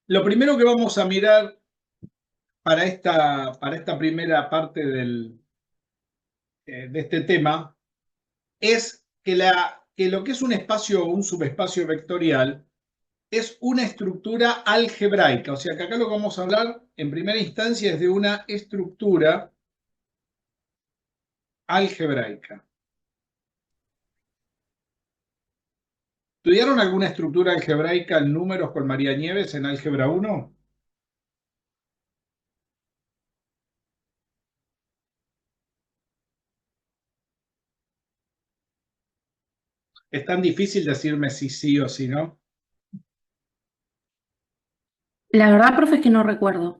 Lo primero que vamos a mirar para esta primera parte de este tema es que lo que es un espacio o un subespacio vectorial es una estructura algebraica. O sea que acá lo que vamos a hablar en primera instancia es de una estructura algebraica. ¿Estudiaron alguna estructura algebraica en números con María Nieves en álgebra 1? Es tan difícil decirme si sí o si no. La verdad, profe, es que no recuerdo.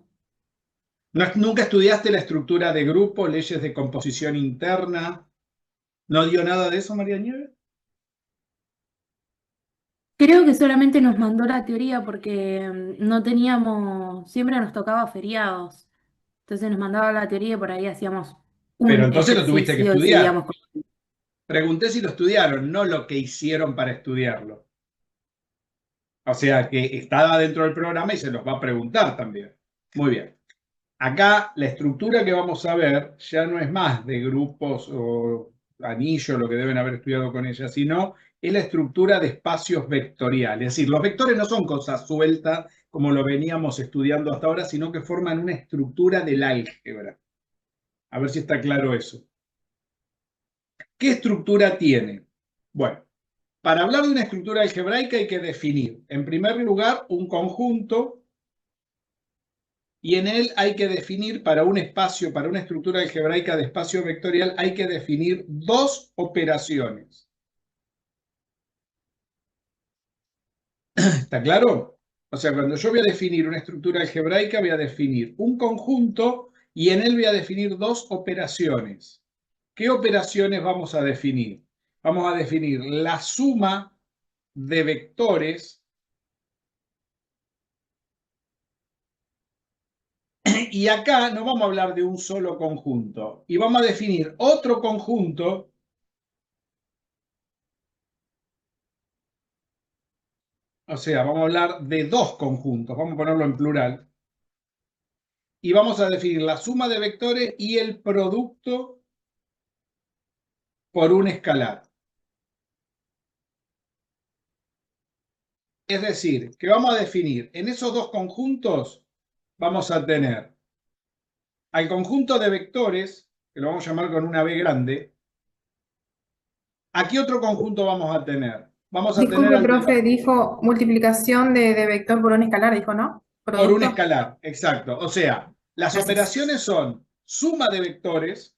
¿Nunca estudiaste la estructura de grupo, leyes de composición interna? ¿No dio nada de eso, María Nieves? Creo que solamente nos mandó la teoría porque no teníamos, siempre nos tocaba feriados. Entonces nos mandaba la teoría y por ahí hacíamos Pero un entonces lo tuviste que ejercicio y estudiar. seguíamos con... Pregunté si lo estudiaron, no lo que hicieron para estudiarlo. O sea que está dentro del programa y se los va a preguntar también. Muy bien. Acá la estructura que vamos a ver ya no es más de grupos o anillos, lo que deben haber estudiado con ella, sino es la estructura de espacios vectoriales. Es decir, los vectores no son cosas sueltas como lo veníamos estudiando hasta ahora, sino que forman una estructura del álgebra. A ver si está claro eso. ¿Qué estructura tiene? Bueno, para hablar de una estructura algebraica hay que definir, en primer lugar, un conjunto y en él hay que definir para un espacio, para una estructura algebraica de espacio vectorial, hay que definir dos operaciones. ¿Está claro? O sea, cuando yo voy a definir una estructura algebraica, voy a definir un conjunto y en él voy a definir dos operaciones. ¿Qué operaciones vamos a definir? Vamos a definir la suma de vectores y acá no vamos a hablar de un solo conjunto y vamos a definir otro conjunto. O sea, vamos a hablar de dos conjuntos, vamos a ponerlo en plural, y vamos a definir la suma de vectores y el producto por un escalar. Es decir, que vamos a definir en esos dos conjuntos, vamos a tener al conjunto de vectores, que lo vamos a llamar con una B grande. ¿A qué otro conjunto vamos a tener? Vamos a tener Disculpe, al profe, dijo multiplicación de vector por un escalar, dijo, ¿no? por un Producto. escalar, exacto. O sea, las Gracias. operaciones son suma de vectores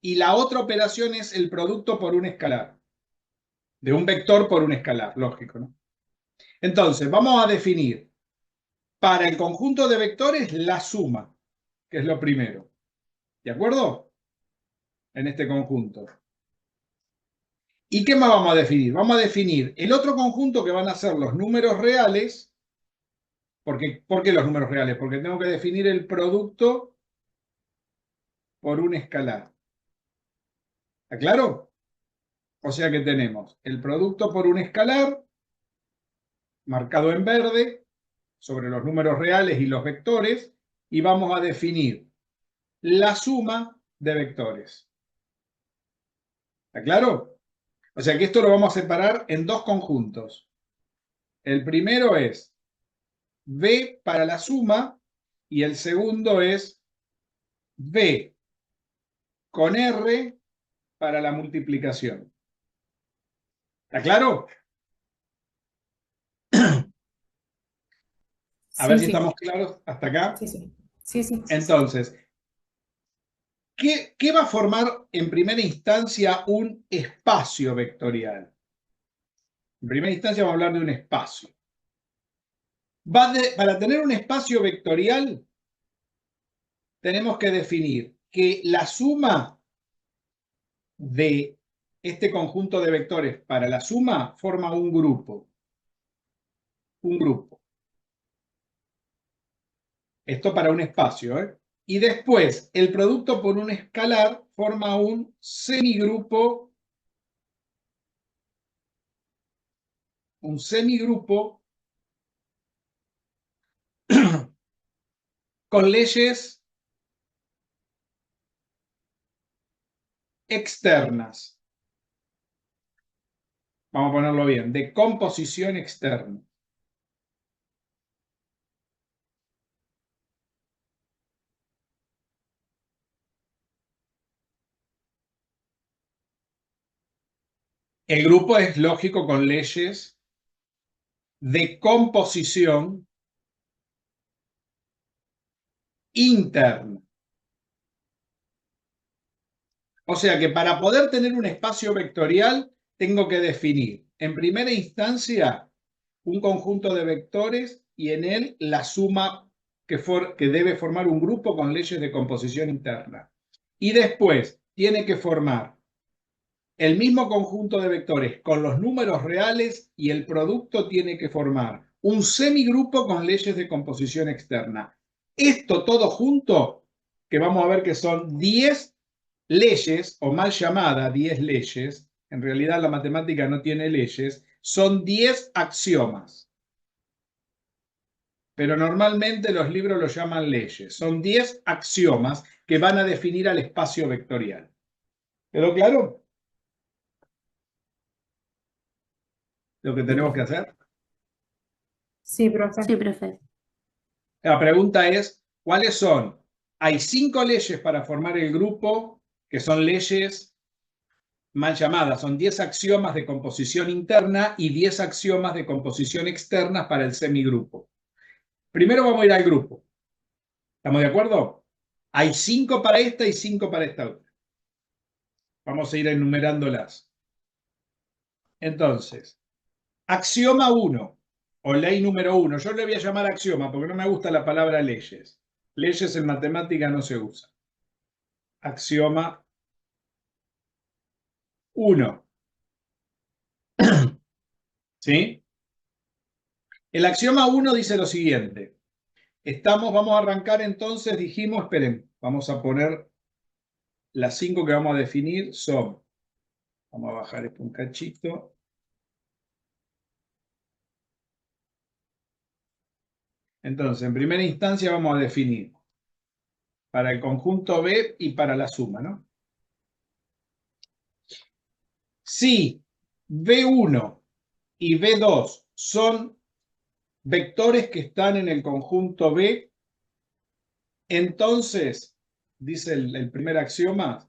y la otra operación es el producto por un escalar. De un vector por un escalar, lógico, ¿no? Entonces, vamos a definir para el conjunto de vectores la suma, que es lo primero. ¿De acuerdo? En este conjunto. ¿Y qué más vamos a definir? Vamos a definir el otro conjunto que van a ser los números reales. ¿Por qué los números reales? Porque tengo que definir el producto por un escalar. ¿Está claro? O sea que tenemos el producto por un escalar, marcado en verde, sobre los números reales y los vectores, y vamos a definir la suma de vectores. ¿Está claro? O sea que esto lo vamos a separar en dos conjuntos. El primero es B para la suma y el segundo es B con R para la multiplicación. ¿Está claro? A ver Sí, si sí, estamos claros hasta acá. sí, sí. Sí, sí. Entonces, ¿qué va a formar en primera instancia un espacio vectorial? En primera instancia vamos a hablar de un espacio. Para tener un espacio vectorial, tenemos que definir que la suma de este conjunto de vectores para la suma forma un grupo. Un grupo. Esto para un espacio, ¿eh? Y después, el producto por un escalar forma un semigrupo con leyes externas. Vamos a ponerlo bien, de composición externa. El grupo es lógico con leyes de composición interna. O sea que para poder tener un espacio vectorial, tengo que definir, en primera instancia, un conjunto de vectores y en él la suma que debe formar un grupo con leyes de composición interna. Y después tiene que formar el mismo conjunto de vectores con los números reales y el producto tiene que formar un semigrupo con leyes de composición externa. Esto todo junto, que vamos a ver que son 10 leyes, o mal llamada 10 leyes, en realidad la matemática no tiene leyes, son 10 axiomas. Pero normalmente los libros lo llaman leyes. Son 10 axiomas que van a definir al espacio vectorial. ¿Quedó claro lo que tenemos que hacer? Sí, profe. Sí, profe. La pregunta es, ¿cuáles son? Hay 5 leyes para formar el grupo, que son leyes mal llamadas. Son 10 axiomas de composición interna y 10 axiomas de composición externa para el semigrupo. Primero vamos a ir al grupo. ¿Estamos de acuerdo? Hay 5 para esta y 5 para esta otra. Vamos a ir enumerándolas. Entonces, axioma 1 o ley número 1. Yo le voy a llamar axioma porque no me gusta la palabra leyes. Leyes en matemática no se usa. Axioma 1. ¿Sí? El axioma 1 dice lo siguiente. Vamos a arrancar entonces, dijimos, esperen, vamos a poner las 5 que vamos a definir son, vamos a bajar esto un cachito. Entonces, en primera instancia vamos a definir para el conjunto B y para la suma, ¿no? Si B1 y B2 son vectores que están en el conjunto B, entonces, dice el primer axioma,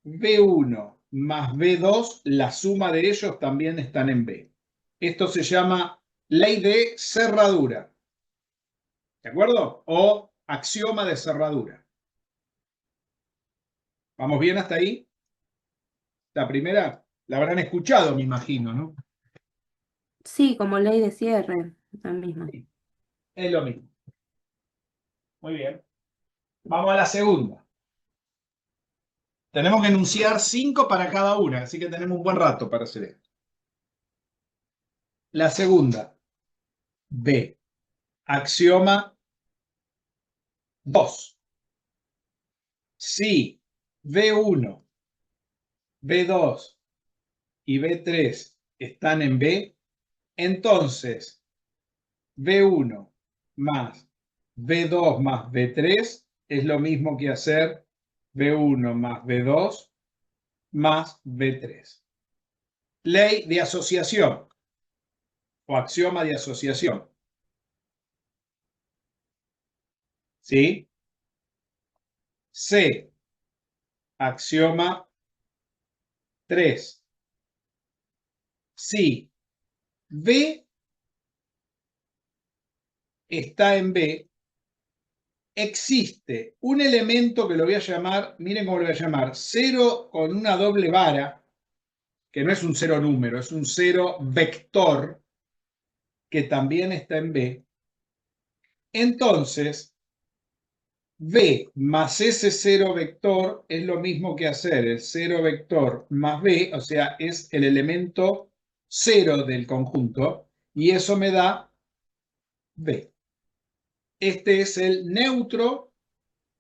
B1 más B2, la suma de ellos también están en B. Esto se llama ley de cerradura. ¿De acuerdo? O axioma de cerradura. ¿Vamos bien hasta ahí? La primera la habrán escuchado, me imagino, ¿no? Sí, como ley de cierre, la misma. Es lo mismo. Muy bien. Vamos a la segunda. Tenemos que enunciar 5 para cada una, así que tenemos un buen rato para hacer esto. La segunda. B. Axioma 2. Si B1, B2 y B3 están en B, entonces B1 más B2 más B3 es lo mismo que hacer B1 más B2 más B3. Ley de asociación o axioma de asociación. ¿Sí? C. Axioma 3. Si B está en B, existe un elemento que lo voy a llamar, miren cómo lo voy a llamar, 0 con una doble vara, que no es un 0 número, es un 0 vector, que también está en B. Entonces, B más ese 0 vector es lo mismo que hacer el 0 vector más B, o sea, es el elemento 0 del conjunto, y eso me da B. Este es el neutro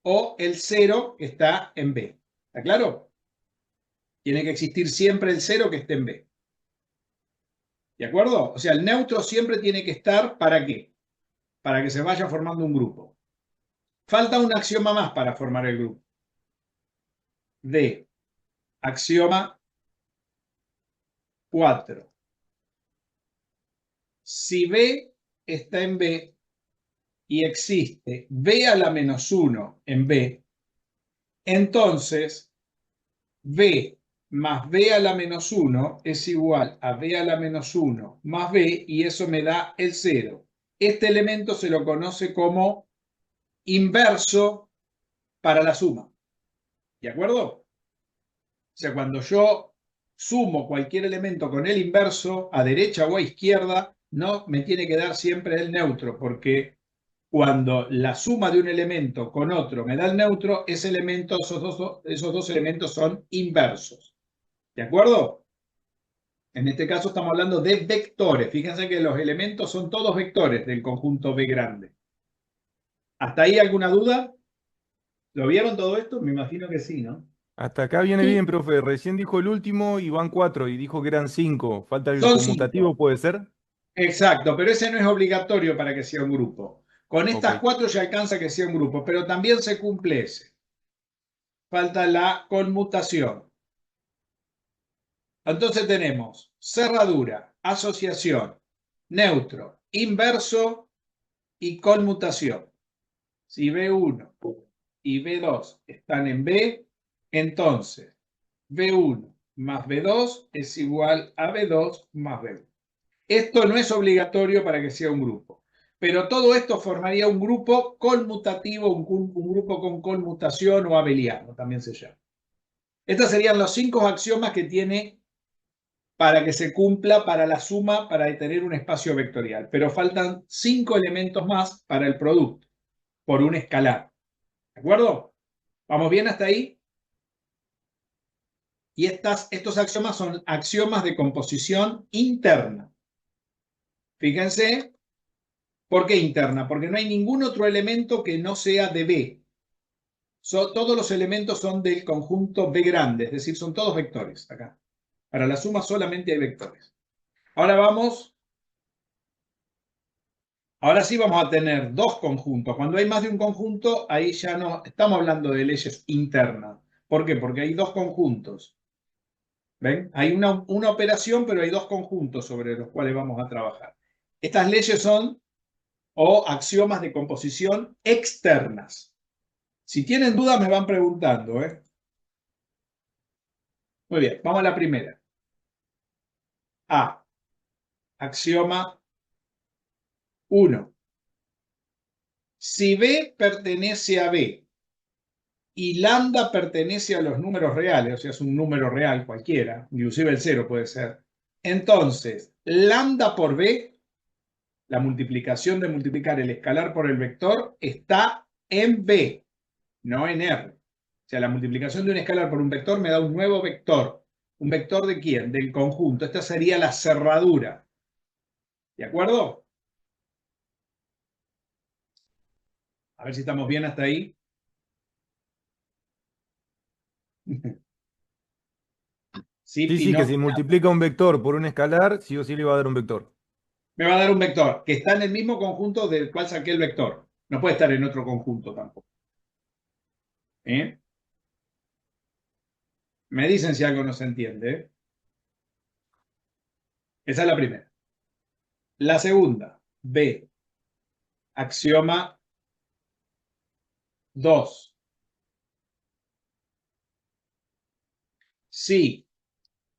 o el 0 que está en B. ¿Está claro? Tiene que existir siempre el 0 que esté en B. ¿De acuerdo? O sea, el neutro siempre tiene que estar, ¿para qué? Para que se vaya formando un grupo. Falta un axioma más para formar el grupo. D. Axioma 4. Si B está en B y existe B a la menos 1 en B, entonces B más B a la menos 1 es igual a B a la menos 1 más B, y eso me da el 0. Este elemento se lo conoce como inverso para la suma. ¿De acuerdo? O sea, cuando yo sumo cualquier elemento con el inverso, a derecha o a izquierda, no me tiene que dar siempre el neutro, porque cuando la suma de un elemento con otro me da el neutro, esos dos elementos son inversos. ¿De acuerdo? En este caso estamos hablando de vectores. Fíjense que los elementos son todos vectores del conjunto B grande. ¿Hasta ahí alguna duda? ¿Lo vieron todo esto? Me imagino que sí, ¿no? Hasta acá viene Sí. bien, profe. Recién dijo el último y van 4 y dijo que eran 5. Falta el Son conmutativo, 5. ¿puede ser? Exacto, pero ese no es obligatorio para que sea un grupo. Con estas Ok. 4 ya alcanza que sea un grupo, pero también se cumple ese. Falta la conmutación. Entonces tenemos cerradura, asociación, neutro, inverso y conmutación. Si B1 y B2 están en B, entonces B1 más B2 es igual a B2 más B1. Esto no es obligatorio para que sea un grupo, pero todo esto formaría un grupo conmutativo, un grupo con conmutación o abeliano, también se llama. Estos serían los 5 axiomas que tiene para que se cumpla para la suma, para tener un espacio vectorial. Pero faltan 5 elementos más para el producto, por un escalar. ¿De acuerdo? ¿Vamos bien hasta ahí? Y estos axiomas son axiomas de composición interna. Fíjense, ¿por qué interna? Porque no hay ningún otro elemento que no sea de B. Todos los elementos son del conjunto B grande, es decir, son todos vectores acá. Para la suma solamente hay vectores. Ahora sí vamos a tener dos conjuntos. Cuando hay más de un conjunto, ahí ya no estamos hablando de leyes internas. ¿Por qué? Porque hay dos conjuntos. ¿Ven? Hay una operación, pero hay dos conjuntos sobre los cuales vamos a trabajar. Estas leyes son o axiomas de composición externas. Si tienen dudas, me van preguntando, ¿eh? Muy bien, vamos a la primera. A. Axioma 1. Si B pertenece a B y lambda pertenece a los números reales, o sea, es un número real cualquiera, inclusive el 0 puede ser, entonces, lambda por B, la multiplicación de multiplicar el escalar por el vector, está en B, no en R. O sea, la multiplicación de un escalar por un vector me da un nuevo vector. ¿Un vector de quién? Del conjunto. Esta sería la cerradura. ¿De acuerdo? A ver si estamos bien hasta ahí. Sí, Sí, sí, que si Pinocchio. multiplica un vector por un escalar, sí o sí le va a dar un vector. Me va a dar un vector que está en el mismo conjunto del cual saqué el vector. No puede estar en otro conjunto tampoco. ¿Eh? Me dicen si algo no se entiende. ¿Eh? Esa es la primera. La segunda, B. Axioma 2. Si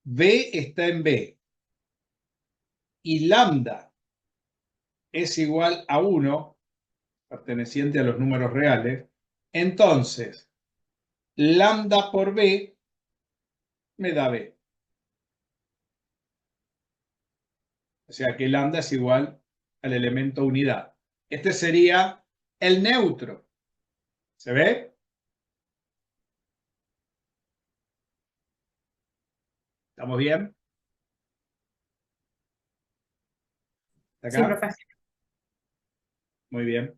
B está en B y lambda es igual a 1, perteneciente a los números reales, entonces lambda por B me da B. O sea que lambda es igual al elemento unidad. Este sería el neutro. ¿Se ve? ¿Estamos bien? ¿Hasta Sí, acá? profe. Muy bien.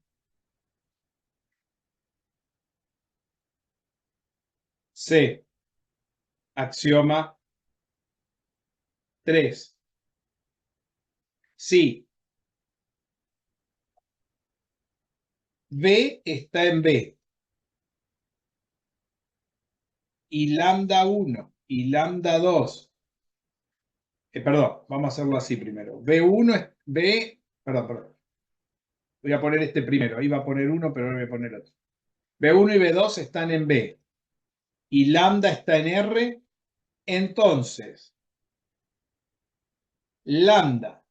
C. Axioma 3. Si B está en B. Y lambda 1 y lambda 2. Perdón, vamos a hacerlo así primero. B1 es B. Perdón. Voy a poner este primero. Ahí va a poner 1, pero ahora voy a poner otro. B1 y B2 están en B. Y lambda está en R. Entonces, lambda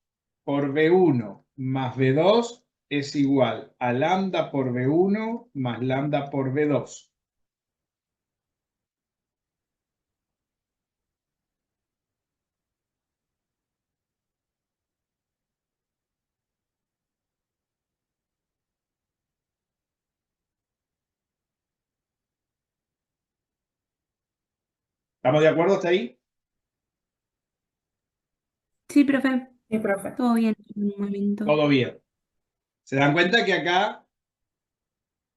por B1 más B2 es igual a lambda por B1 más lambda por B2. ¿Estamos de acuerdo hasta ahí? Sí, profe, Sí, profe. todo bien en un momento. Todo bien. ¿Se dan cuenta que acá,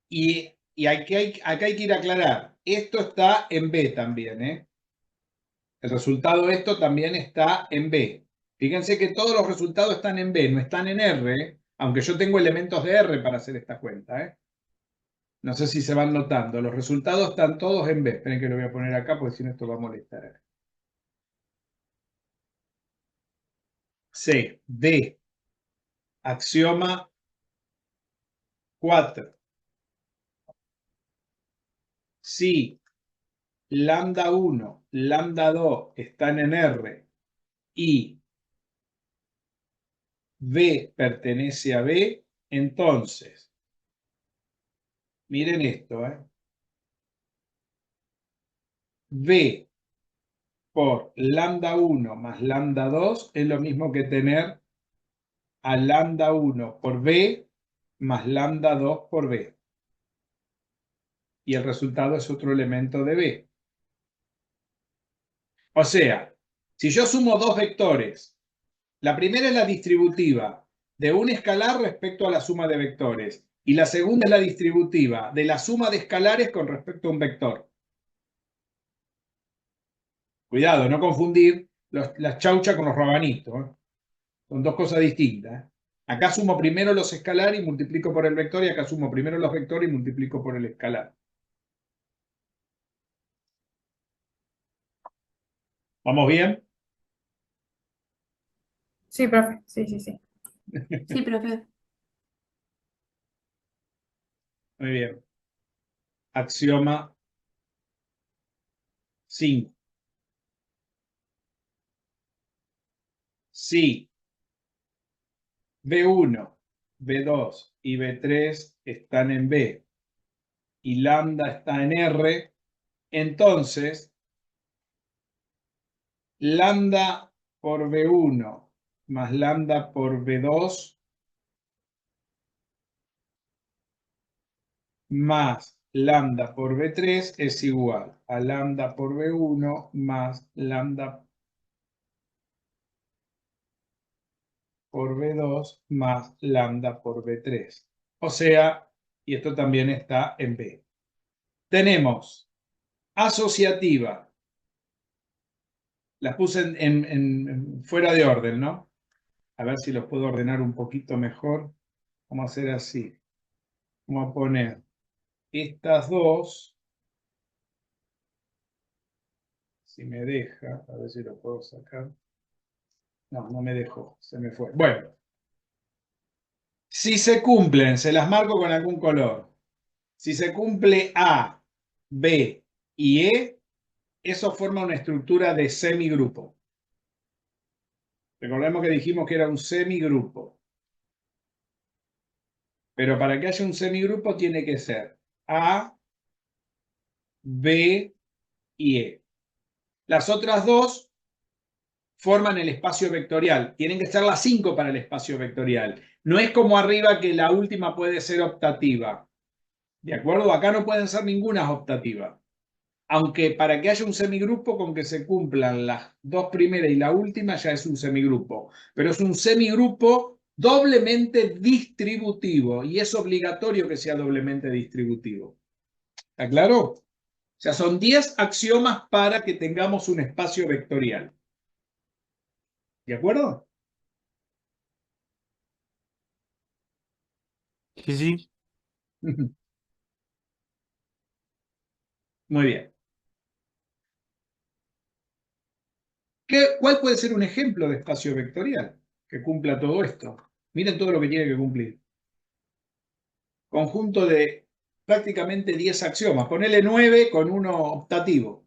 y acá hay que ir a aclarar, esto está en B también, ¿eh? El resultado de esto también está en B. Fíjense que todos los resultados están en B, no están en R, ¿eh? Aunque yo tengo elementos de R para hacer esta cuenta, ¿eh? No sé si se van notando. Los resultados están todos en B. Esperen que lo voy a poner acá porque si no esto va a molestar. C, D, axioma 4. Si lambda 1, lambda 2 están en R y B pertenece a B, entonces, miren esto, B por lambda 1 más lambda 2 es lo mismo que tener a lambda 1 por B más lambda 2 por B. Y el resultado es otro elemento de B. O sea, si yo sumo dos vectores, la primera es la distributiva de un escalar respecto a la suma de vectores y la segunda es la distributiva de la suma de escalares con respecto a un vector. Cuidado, no confundir las chauchas con los rabanitos, ¿eh? Son dos cosas distintas. Acá sumo primero los escalares y multiplico por el vector y acá sumo primero los vectores y multiplico por el escalar. ¿Vamos bien? Sí, profe. Sí, sí, sí. Sí, profe. Muy bien. Axioma 5. Si B1, B2 y B3 están en B y lambda está en R, entonces lambda por B1 más lambda por B2 más lambda por B3 es igual a lambda por B1 más lambda por B2 más lambda por B3. O sea, y esto también está en B. Tenemos asociativa. Las puse fuera de orden, ¿no? A ver si los puedo ordenar un poquito mejor. Vamos a hacer así. Vamos a poner estas dos. Si me deja, a ver si lo puedo sacar. No, no me dejó, se me fue. Bueno, si se cumplen, se las marco con algún color. Si se cumple A, B y E, eso forma una estructura de semigrupo. Recordemos que dijimos que era un semigrupo. Pero para que haya un semigrupo tiene que ser A, B y E. Las otras dos forman el espacio vectorial. Tienen que ser las 5 para el espacio vectorial. No es como arriba que la última puede ser optativa. ¿De acuerdo? Acá no pueden ser ninguna optativa. Aunque para que haya un semigrupo, con que se cumplan las dos primeras y la última, ya es un semigrupo. Pero es un semigrupo doblemente distributivo y es obligatorio que sea doblemente distributivo. ¿Está claro? O sea, son 10 axiomas para que tengamos un espacio vectorial. ¿De acuerdo? Sí, sí. Muy bien. ¿Cuál puede ser un ejemplo de espacio vectorial que cumpla todo esto? Miren todo lo que tiene que cumplir. Conjunto de prácticamente 10 axiomas. Ponele 9 con uno optativo.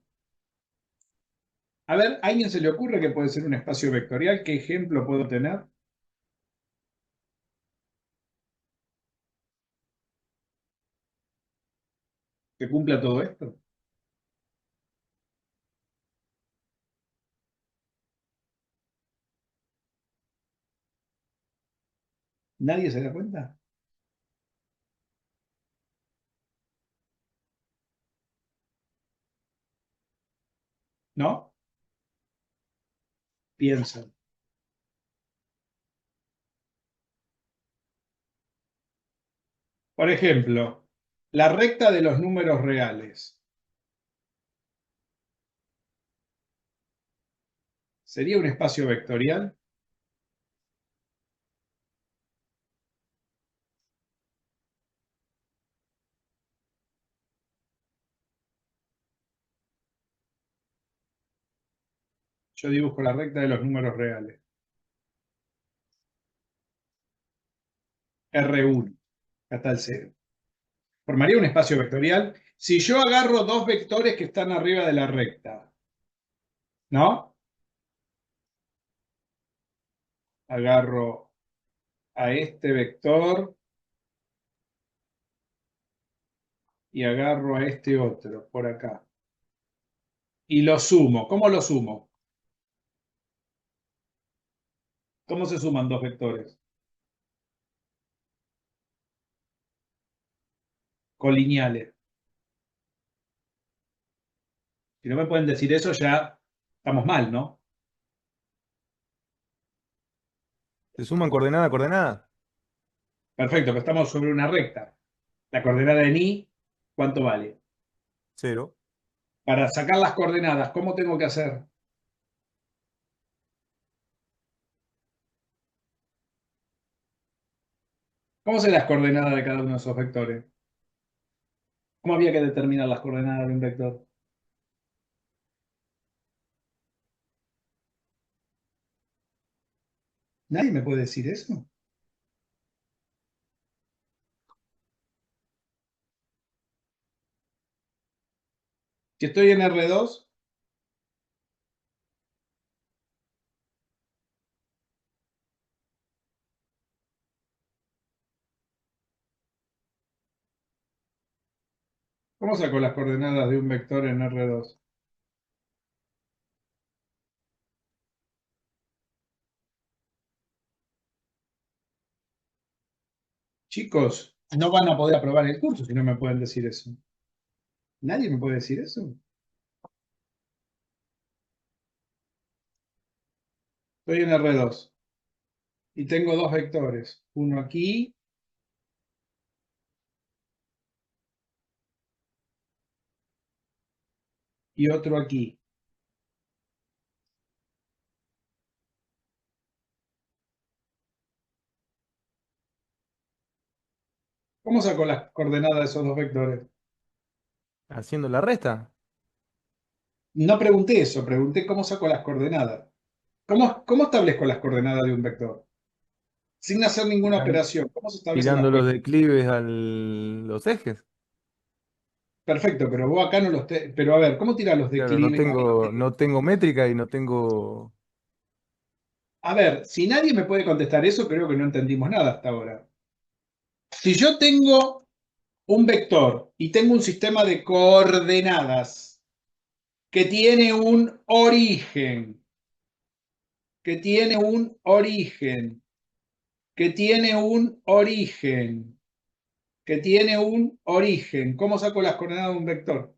A ver, ¿a alguien se le ocurre que puede ser un espacio vectorial? ¿Qué ejemplo puedo tener? ¿Que cumpla todo esto? ¿Nadie se da cuenta? ¿No? Piensan. Por ejemplo, la recta de los números reales. ¿Sería un espacio vectorial? Yo dibujo la recta de los números reales. R1, hasta el 0. Formaría un espacio vectorial si yo agarro dos vectores que están arriba de la recta. ¿No? Agarro a este vector y agarro a este otro por acá. Y lo sumo. ¿Cómo lo sumo? ¿Cómo se suman dos vectores? Colineales. Si no me pueden decir eso, ya estamos mal, ¿no? ¿Se suman coordenada a coordenada? Perfecto, pero estamos sobre una recta. La coordenada en I, ¿cuánto vale? 0. Para sacar las coordenadas, ¿cómo tengo que hacer? ¿Cómo sé las coordenadas de cada uno de esos vectores? ¿Cómo había que determinar las coordenadas de un vector? ¿Nadie me puede decir eso? Si estoy en R2, ¿cómo saco las coordenadas de un vector en R2? Chicos, no van a poder aprobar el curso si no me pueden decir eso. ¿Nadie me puede decir eso? Estoy en R2 y tengo dos vectores. Uno aquí y otro aquí. ¿Cómo saco las coordenadas de esos dos vectores? Haciendo la resta. No pregunté eso, pregunté cómo saco las coordenadas. ¿Cómo establezco las coordenadas de un vector? Sin hacer ninguna Tiran- operación. ¿Cómo se establecen las Tirando los coordenadas? declives a los ejes. Perfecto, pero vos acá no los... Pero a ver, ¿cómo tirar los Claro, no declives? tengo, no tengo métrica y no tengo. A ver, si nadie me puede contestar eso, creo que no entendimos nada hasta ahora. Si yo tengo un vector y tengo un sistema de coordenadas que tiene un origen, que tiene un origen, que tiene un origen, que tiene un origen, ¿cómo saco las coordenadas de un vector?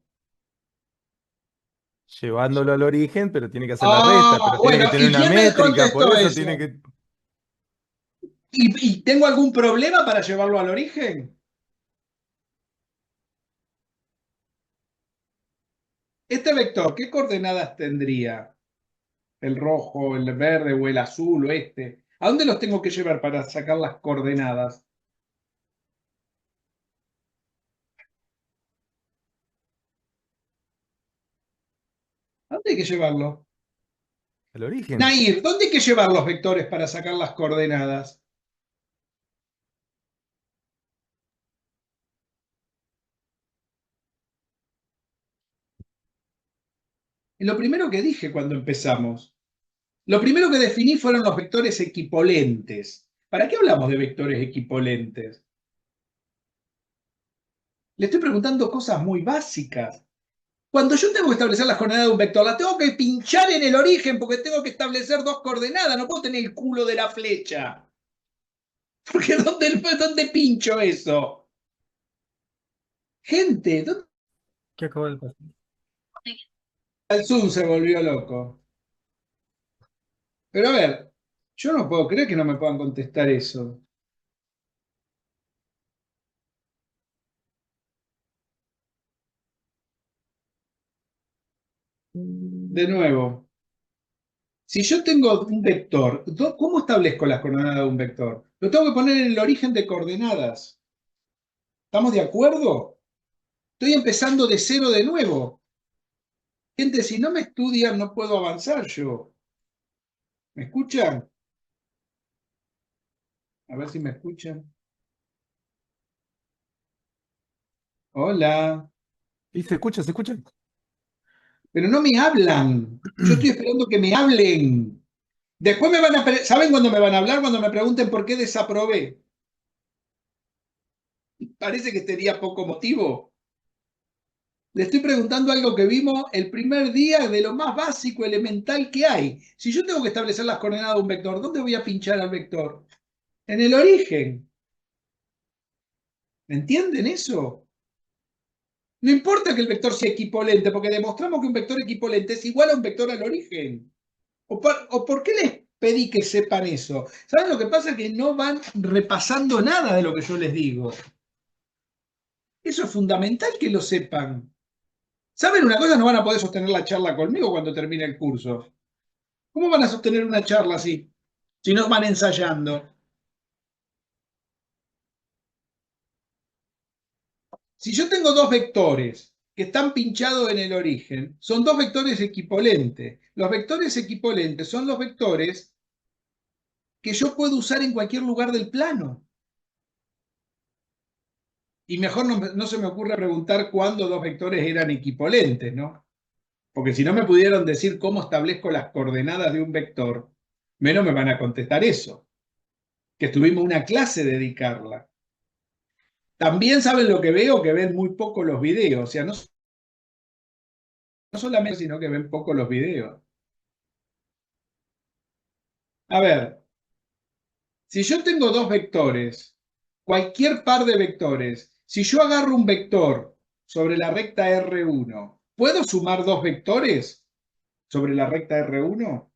Llevándolo al origen, pero tiene que hacer la Ah, resta, pero tiene que bueno, tener ¿y una quién me métrica, por contestó eso tiene eso? que. ¿Y tengo algún problema para llevarlo al origen? Este vector, ¿qué coordenadas tendría? ¿El rojo, el verde o el azul o este? ¿A dónde los tengo que llevar para sacar las coordenadas? ¿Dónde hay que llevarlo? El origen. Nair, ¿dónde hay que llevar los vectores para sacar las coordenadas? En lo primero que dije cuando empezamos. Lo primero que definí fueron los vectores equipolentes. ¿Para qué hablamos de vectores equipolentes? Le estoy preguntando cosas muy básicas. Cuando yo tengo que establecer las coordenadas de un vector, las tengo que pinchar en el origen porque tengo que establecer dos coordenadas. No puedo tener el culo de la flecha. Porque ¿dónde pincho eso? Gente, ¿dónde ¿Qué acabo de pasar? el Zoom se volvió loco? Pero a ver, yo no puedo creer que no me puedan contestar eso. De nuevo, si yo tengo un vector, ¿cómo establezco las coordenadas de un vector? Lo tengo que poner en el origen de coordenadas. ¿Estamos de acuerdo? Estoy empezando de cero de nuevo. Gente, si no me estudian, no puedo avanzar yo. ¿Me escuchan? A ver si me escuchan. Hola. Y se escucha, se escucha. Pero no me hablan. Yo estoy esperando que me hablen. Después me van a... ¿Saben cuándo me van a hablar? Cuando me pregunten por qué desaprobé. Parece que tenía poco motivo. Le estoy preguntando algo que vimos el primer día de lo más básico, elemental que hay. Si yo tengo que establecer las coordenadas de un vector, ¿dónde voy a pinchar al vector? En el origen. ¿Me entienden eso? No importa que el vector sea equipolente, porque demostramos que un vector equipolente es igual a un vector al origen. ¿O por qué les pedí que sepan eso? ¿Saben lo que pasa? Que no van repasando nada de lo que yo les digo. Eso es fundamental que lo sepan. ¿Saben una cosa? No van a poder sostener la charla conmigo cuando termine el curso. ¿Cómo van a sostener una charla así? Si no van ensayando. Si yo tengo dos vectores que están pinchados en el origen, son dos vectores equipolentes. Los vectores equipolentes son los vectores que yo puedo usar en cualquier lugar del plano. Y mejor no se me ocurre preguntar cuándo dos vectores eran equipolentes, ¿no? Porque si no me pudieron decir cómo establezco las coordenadas de un vector, menos me van a contestar eso, que estuvimos una clase dedicarla. También saben lo que veo, que ven muy poco los videos, o sea, no solamente, sino que ven poco los videos. A ver, si yo tengo dos vectores, cualquier par de vectores, si yo agarro un vector sobre la recta R1, ¿puedo sumar dos vectores sobre la recta R1?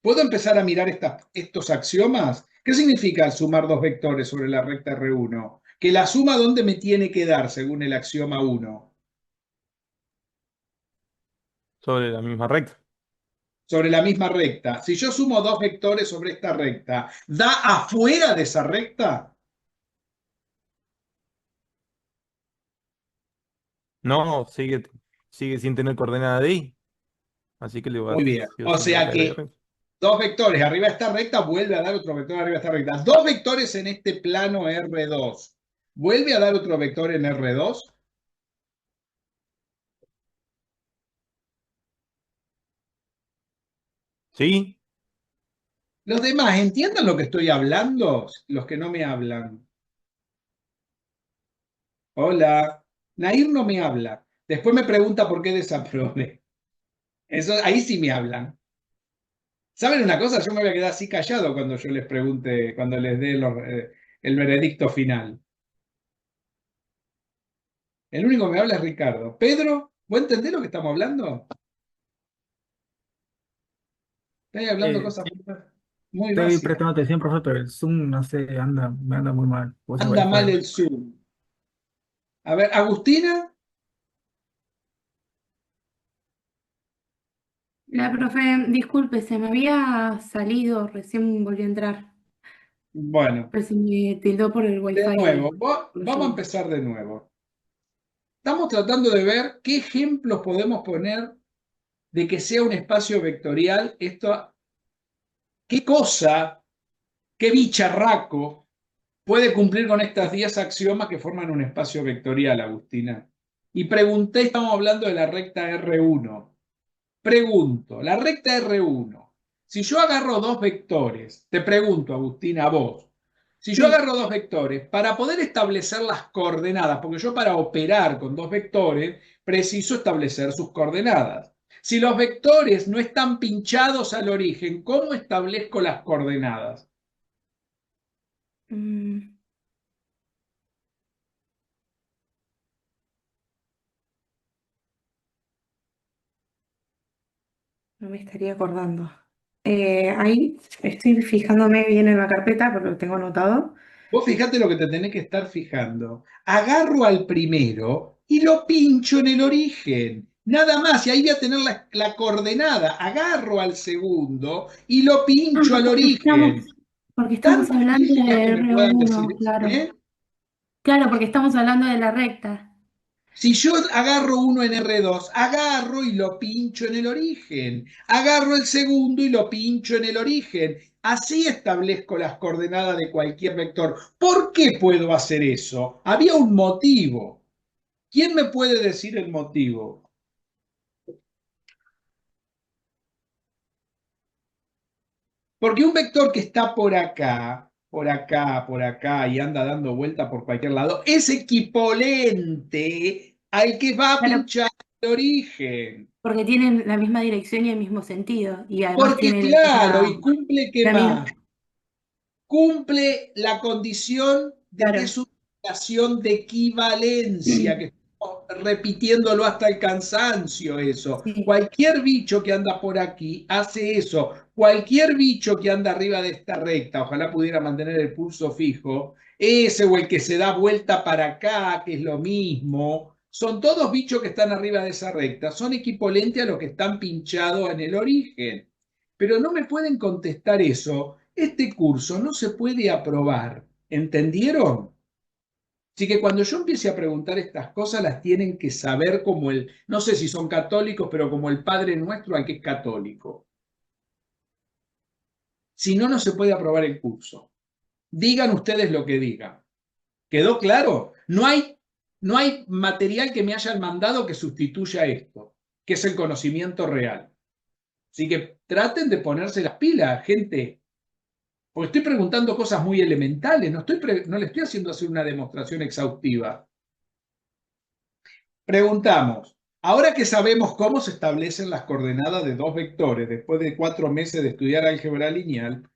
¿Puedo empezar a mirar estos axiomas? ¿Qué significa sumar dos vectores sobre la recta R1? Que la suma, ¿dónde me tiene que dar según el axioma 1? Sobre la misma recta. Sobre la misma recta. Si yo sumo dos vectores sobre esta recta, ¿da afuera de esa recta? No, sigue sin tener coordenada de I. Así que le va, Muy bien. sí o O sí le va a sea caer ahí que arriba. dos vectores arriba de esta recta vuelve a dar otro vector arriba de esta recta. Dos vectores en este plano R2. ¿Vuelve a dar otro vector en R2? ¿Sí? Los demás, ¿entiendan lo que estoy hablando? Los que no me hablan. Hola. Nair no me habla. Después me pregunta por qué desaprobé. Eso, ahí sí me hablan. ¿Saben una cosa? Yo me voy a quedar así callado cuando yo les pregunte, cuando les dé el veredicto final. El único que me habla es Ricardo. Pedro, ¿vos entendés lo que estamos hablando? Estoy hablando cosas Sí, muy estoy básicas. prestando atención, profe, pero el Zoom, no sé, me anda muy mal. Uso Anda mal Wi-Fi. el Zoom. A ver, Agustina. La profe, disculpe, se me había salido, recién volví a entrar. Bueno, Pero se me tildó por el de wifi nuevo, por vamos a Zoom. empezar de nuevo. Estamos tratando de ver qué ejemplos podemos poner de que sea un espacio vectorial, esto, ¿qué cosa, qué bicharraco puede cumplir con estas 10 axiomas que forman un espacio vectorial, Agustina? Y pregunté, estamos hablando de la recta R1. Pregunto, la recta R1, si yo agarro dos vectores, te pregunto, Agustina, a vos, si yo Sí. agarro dos vectores, para poder establecer las coordenadas, porque yo para operar con dos vectores preciso establecer sus coordenadas. Si los vectores no están pinchados al origen, ¿cómo establezco las coordenadas? Mm, no me estaría acordando. Ahí estoy fijándome bien en la carpeta porque lo tengo anotado. Vos fijate lo que te tenés que estar fijando. Agarro al primero y lo pincho en el origen. Nada más, y ahí voy a tener la coordenada. Agarro al segundo y lo pincho al origen. Porque estamos Tan hablando difícil es de que me puedan decir R1, eso, claro. ¿eh? Claro, porque estamos hablando de la recta. Si yo agarro uno en R2, agarro y lo pincho en el origen. Agarro el segundo y lo pincho en el origen. Así establezco las coordenadas de cualquier vector. ¿Por qué puedo hacer eso? Había un motivo. ¿Quién me puede decir el motivo? Porque un vector que está por acá, por acá, por acá y anda dando vuelta por cualquier lado, es equivalente al que va a Claro, pinchar el origen. porque tienen la misma dirección y el mismo sentido. Y además Porque tienen claro, y cumple ¿qué la misma, más? Cumple la condición de que claro. es una relación de equivalencia, que estamos repitiéndolo hasta el cansancio eso. Sí. Cualquier bicho que anda por aquí hace eso. Cualquier bicho que anda arriba de esta recta, ojalá pudiera mantener el pulso fijo, ese o el que se da vuelta para acá, que es lo mismo, son todos bichos que están arriba de esa recta, son equivalentes a los que están pinchados en el origen. Pero no me pueden contestar eso. Este curso no se puede aprobar. ¿Entendieron? Así que cuando yo empiece a preguntar estas cosas, las tienen que saber como el, no sé si son católicos, pero como el Padre Nuestro al que es católico. Si no, no se puede aprobar el curso. Digan ustedes lo que digan. ¿Quedó claro? No hay material que me hayan mandado que sustituya esto, que es el conocimiento real. Así que traten de ponerse las pilas, gente. Porque estoy preguntando cosas muy elementales, no le estoy haciendo hacer una demostración exhaustiva. Preguntamos, ahora que sabemos cómo se establecen las coordenadas de dos vectores después de 4 meses de estudiar álgebra lineal,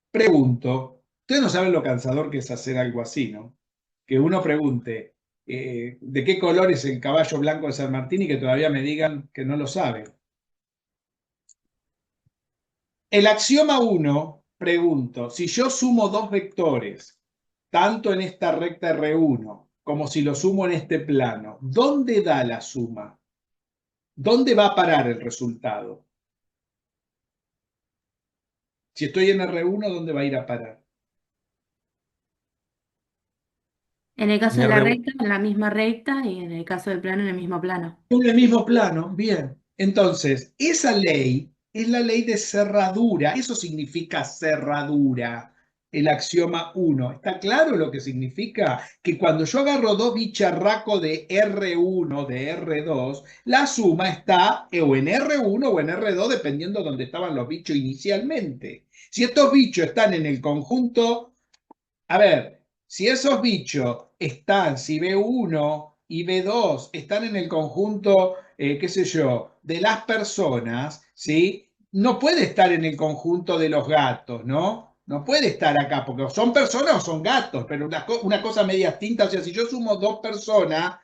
pregunto, ustedes no saben lo cansador que es hacer algo así, ¿no? Que uno pregunte, ¿de qué color es el caballo blanco de San Martín y que todavía me digan que no lo saben? El axioma 1, pregunto, si yo sumo dos vectores, tanto en esta recta R1 como si lo sumo en este plano, ¿dónde da la suma? ¿Dónde va a parar el resultado? Si estoy en R1, ¿dónde va a ir a parar? En el caso En de la R1. recta, en la misma recta, y en el caso del plano, en el mismo plano. En el mismo plano, bien. Entonces, esa ley es la ley de cerradura. Eso significa cerradura, el axioma 1. ¿Está claro lo que significa? Que cuando yo agarro dos bicharracos de R1, de R2, la suma está o en R1 o en R2, dependiendo de dónde estaban los bichos inicialmente. Si estos bichos están en el conjunto, a ver, si esos bichos están, si B1 y B2 están en el conjunto, qué sé yo, de las personas, ¿sí? No puede estar en el conjunto de los gatos, ¿no? No puede estar acá, porque o son personas o son gatos, pero una cosa media distinta. O sea, si yo sumo dos personas,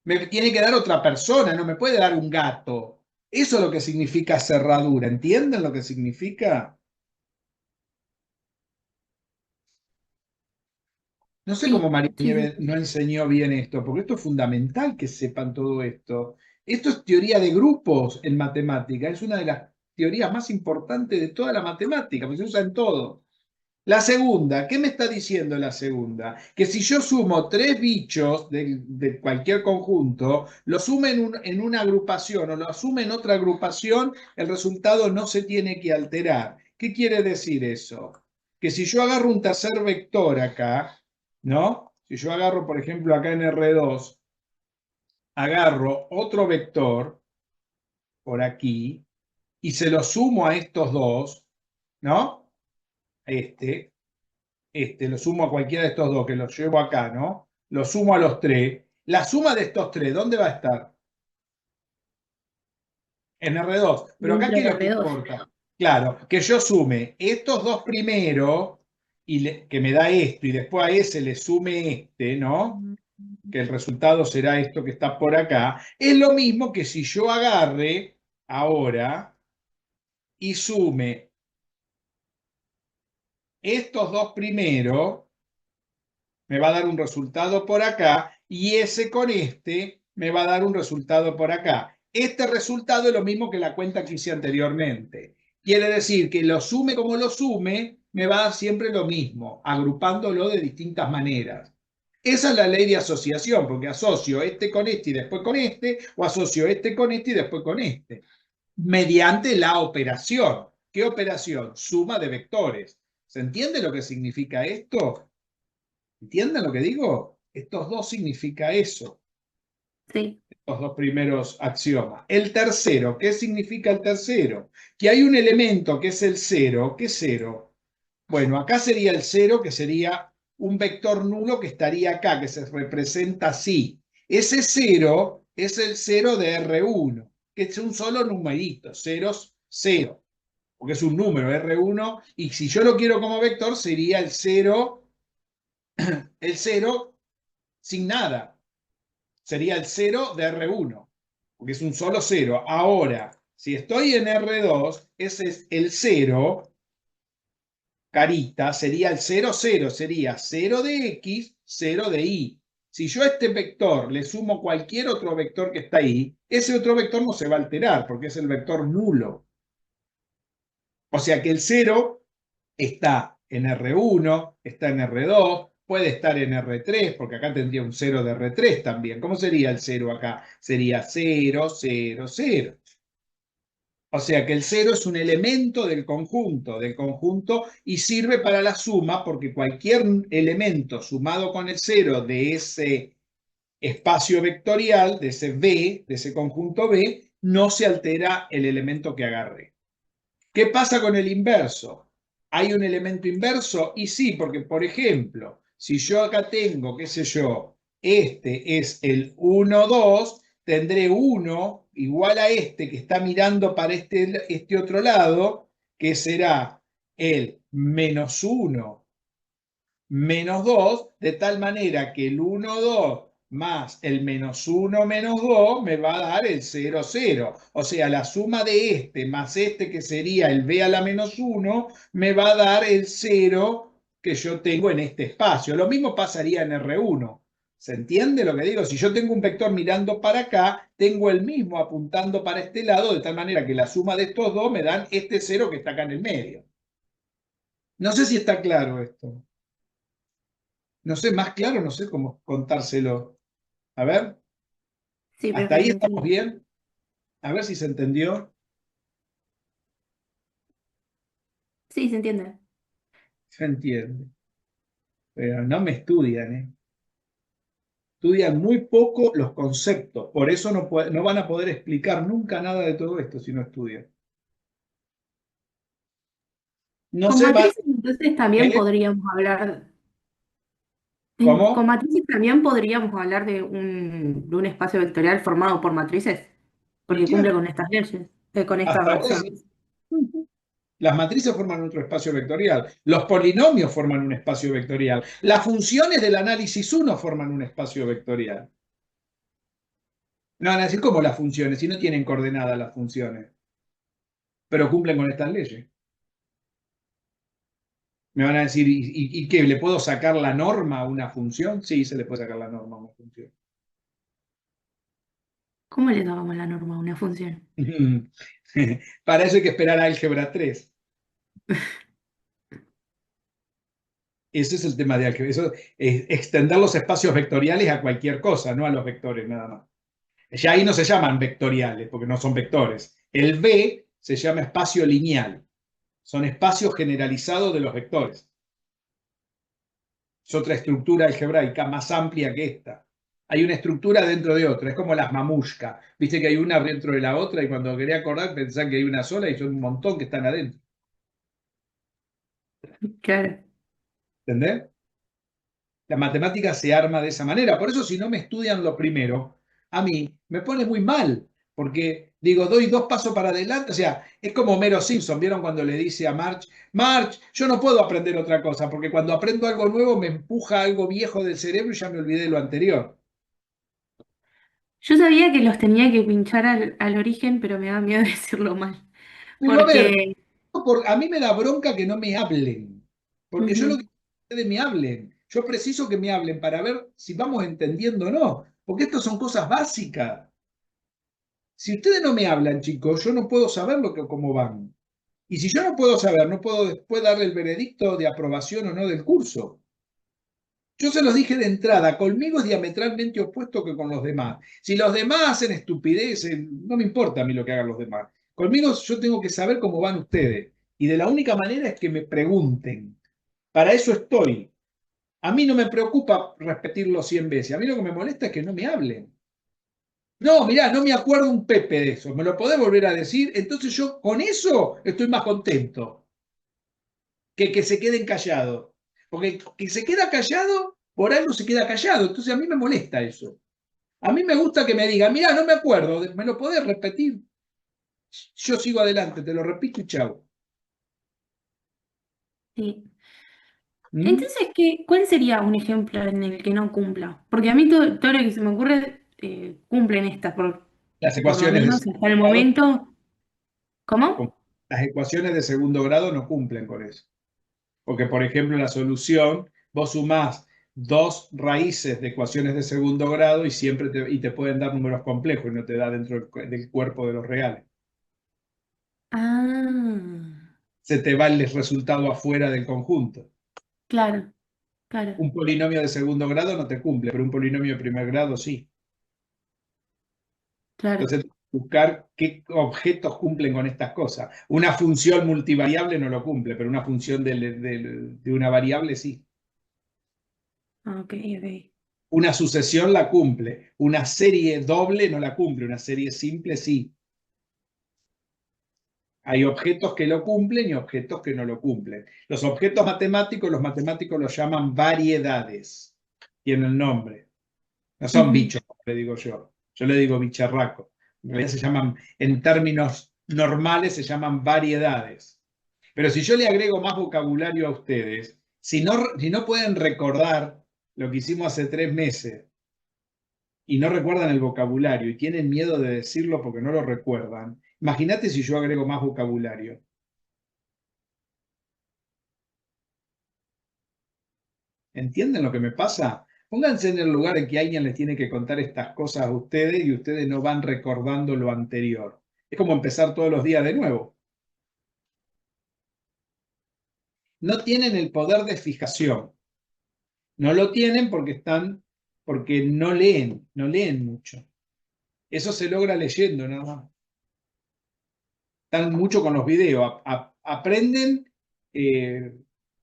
me tiene que dar otra persona, no me puede dar un gato. Eso es lo que significa cerradura. ¿Entienden lo que significa? No sé cómo Sí, María sí, Nieves sí. no enseñó bien esto, porque esto es fundamental que sepan todo esto. Esto es teoría de grupos en matemática, es una de las teorías más importantes de toda la matemática, porque se usa en todo. La segunda, ¿qué me está diciendo la segunda? Que si yo sumo 3 bichos de cualquier conjunto, lo sumo en una agrupación o lo asume en otra agrupación, el resultado no se tiene que alterar. ¿Qué quiere decir eso? Que si yo agarro un tercer vector acá, ¿no? Si yo agarro, por ejemplo, acá en R2, agarro otro vector por aquí y se lo sumo a estos dos, ¿no? Lo sumo a cualquiera de estos dos, que los llevo acá, ¿no? Lo sumo a los 3. La suma de estos 3, ¿dónde va a estar? En R2. Pero acá, Dentro ¿qué es de lo que R2. importa? Claro, que yo sume estos dos primero, que me da esto, y después a ese le sume este, ¿no? Que el resultado será esto que está por acá. Es lo mismo que si yo agarre ahora y sume estos dos primero, me va a dar un resultado por acá, y ese con este me va a dar un resultado por acá. Este resultado es lo mismo que la cuenta que hice anteriormente. Quiere decir que lo sume como lo sume, me va a dar siempre lo mismo, agrupándolo de distintas maneras. Esa es la ley de asociación, porque asocio este con este y después con este, o asocio este con este y después con este, mediante la operación. ¿Qué operación? Suma de vectores. ¿Se entiende lo que significa esto? ¿Entienden lo que digo? Estos dos significa eso, Sí. los dos primeros axiomas. El tercero, ¿qué significa el tercero? Que hay un elemento que es el cero. ¿Qué cero? Bueno, acá sería el cero, que sería un vector nulo que estaría acá, que se representa así. Ese cero es el cero de R1, que es un solo numerito, ceros, cero, porque es un número R1, y si yo lo quiero como vector sería el cero sin nada. Sería el 0 de R1, porque es un solo 0. Ahora, si estoy en R2, ese es el 0, carita, sería el 0, 0, sería 0 de X, 0 de Y. Si yo a este vector le sumo cualquier otro vector que está ahí, ese otro vector no se va a alterar, porque es el vector nulo. O sea que el 0 está en R1, está en R2, puede estar en R3, porque acá tendría un 0 de R3 también. ¿Cómo sería el 0 acá? Sería 0, 0, 0. O sea que el 0 es un elemento del conjunto, y sirve para la suma, porque cualquier elemento sumado con el 0 de ese espacio vectorial, de ese V, de ese conjunto V, no se altera el elemento que agarre. ¿Qué pasa con el inverso? ¿Hay un elemento inverso? Y sí, porque, por ejemplo, si yo acá tengo, qué sé yo, este es el 1, 2, tendré 1 igual a este que está mirando para este otro lado, que será el -1 -2, de tal manera que el 1, 2 más el -1 -2 me va a dar el 0, 0. O sea, la suma de este más este, que sería el b a la -1, me va a dar el 0 que yo tengo en este espacio. Lo mismo pasaría en R1. ¿Se entiende lo que digo? Si yo tengo un vector mirando para acá, tengo el mismo apuntando para este lado, de tal manera que la suma de estos dos me dan este 0 que está acá en el medio. No sé si está claro esto. No sé, más claro, no sé cómo contárselo. A ver, Sí, ¿hasta ahí profe, estamos entiendo. bien? A ver si se entendió. Sí, se entiende. Se entiende. Pero no me estudian, ¿eh? Estudian muy poco los conceptos. Por eso no van a poder explicar nunca nada de todo esto si no estudian. No Con sé, matrices entonces también ¿eh? podríamos hablar, con ¿Cómo? matrices también podríamos hablar de un espacio vectorial formado por matrices, Y porque cumple claro, con estas leyes, con estas hasta ahora sí. axiomas. Las matrices forman otro espacio vectorial. Los polinomios forman un espacio vectorial. Las funciones del análisis 1 forman un espacio vectorial. No van a decir cómo las funciones, si no tienen coordenadas las funciones, pero cumplen con estas leyes. Me van a decir, ¿y qué? ¿Le puedo sacar la norma a una función? Sí, se le puede sacar la norma a una función. ¿Cómo le tomamos la norma a una función? Para eso hay que esperar a álgebra 3. Ese es el tema de álgebra. Eso es extender los espacios vectoriales a cualquier cosa, no a los vectores nada más. Ya ahí no se llaman vectoriales, porque no son vectores. El V se llama espacio lineal. Son espacios generalizados de los vectores. Es otra estructura algebraica más amplia que esta. Hay una estructura dentro de otra. Es como las mamushkas. Viste que hay una dentro de la otra y cuando quería acordar pensás que hay una sola y son un montón que están adentro. Claro. ¿Entendés? La matemática se arma de esa manera. Por eso si no me estudian lo primero, a mí me pone muy mal. Porque digo, doy 2 pasos para adelante. O sea, es como Homero Simpson. ¿Vieron cuando le dice a Marge, Marge, yo no puedo aprender otra cosa? Porque cuando aprendo algo nuevo me empuja algo viejo del cerebro y ya me olvidé de lo anterior. Yo sabía que los tenía que pinchar al origen, pero me da miedo decirlo mal. Digo, a ver, Porque, a mí me da bronca que no me hablen. Porque yo lo que ujú. quiero es que ustedes me hablen. Yo preciso que me hablen para ver si vamos entendiendo o no. Porque esto son cosas básicas. Si ustedes no me hablan, chicos, yo no puedo saber cómo van. Y si yo no puedo saber, no puedo después darle el veredicto de aprobación o no del curso. Yo se los dije de entrada, conmigo es diametralmente opuesto que con los demás. Si los demás hacen estupideces, no me importa a mí lo que hagan los demás. Conmigo yo tengo que saber cómo van ustedes. Y de la única manera es que me pregunten. Para eso estoy. A mí no me preocupa repetirlo 100 veces. A mí lo que me molesta es que no me hablen. No, mirá, no me acuerdo un pepe de eso. ¿Me lo podés volver a decir? Entonces yo con eso estoy más contento que se queden callados. Porque que se queda callado, por algo se queda callado. Entonces a mí me molesta eso. A mí me gusta que me digan, mirá, no me acuerdo, ¿me lo podés repetir? Yo sigo adelante, te lo repito y chau. Sí. ¿Mm? Entonces, ¿cuál sería un ejemplo en el que no cumpla? Porque a mí todo lo que se me ocurre cumplen estas, Las por lo ecuaciones de menos hasta el segundo grado, momento. ¿Cómo? las ecuaciones de segundo grado no cumplen con eso. Porque, por ejemplo, la solución, vos sumás 2 raíces de ecuaciones de segundo grado y siempre te pueden dar números complejos y no te da dentro del cuerpo de los reales. Ah, Se te va el resultado afuera del conjunto. claro, claro, Un polinomio de segundo grado no te cumple, pero un polinomio de primer grado sí. claro. Entonces, buscar qué objetos cumplen con estas cosas. Una función multivariable no lo cumple, pero una función de una variable sí. Ah, ok, ok. Una sucesión la cumple. Una serie doble no la cumple. Una serie simple sí. Hay objetos que lo cumplen y objetos que no lo cumplen. Los objetos matemáticos, los matemáticos los llaman variedades. Tienen nombre. No son Ujú. bichos, como le digo yo. Yo le digo bicharraco. En realidad se llaman, en términos normales, se llaman variedades. Pero si yo le agrego más vocabulario a ustedes, si no pueden recordar lo que hicimos hace 3 meses y no recuerdan el vocabulario y tienen miedo de decirlo porque no lo recuerdan, imagínate si yo agrego más vocabulario. ¿Entienden lo que me pasa? Pónganse en el lugar en que alguien les tiene que contar estas cosas a ustedes y ustedes no van recordando lo anterior. Es como empezar todos los días de nuevo. No tienen el poder de fijación. No lo tienen porque no leen mucho. Eso se logra leyendo nada más. Están mucho con los videos, aprenden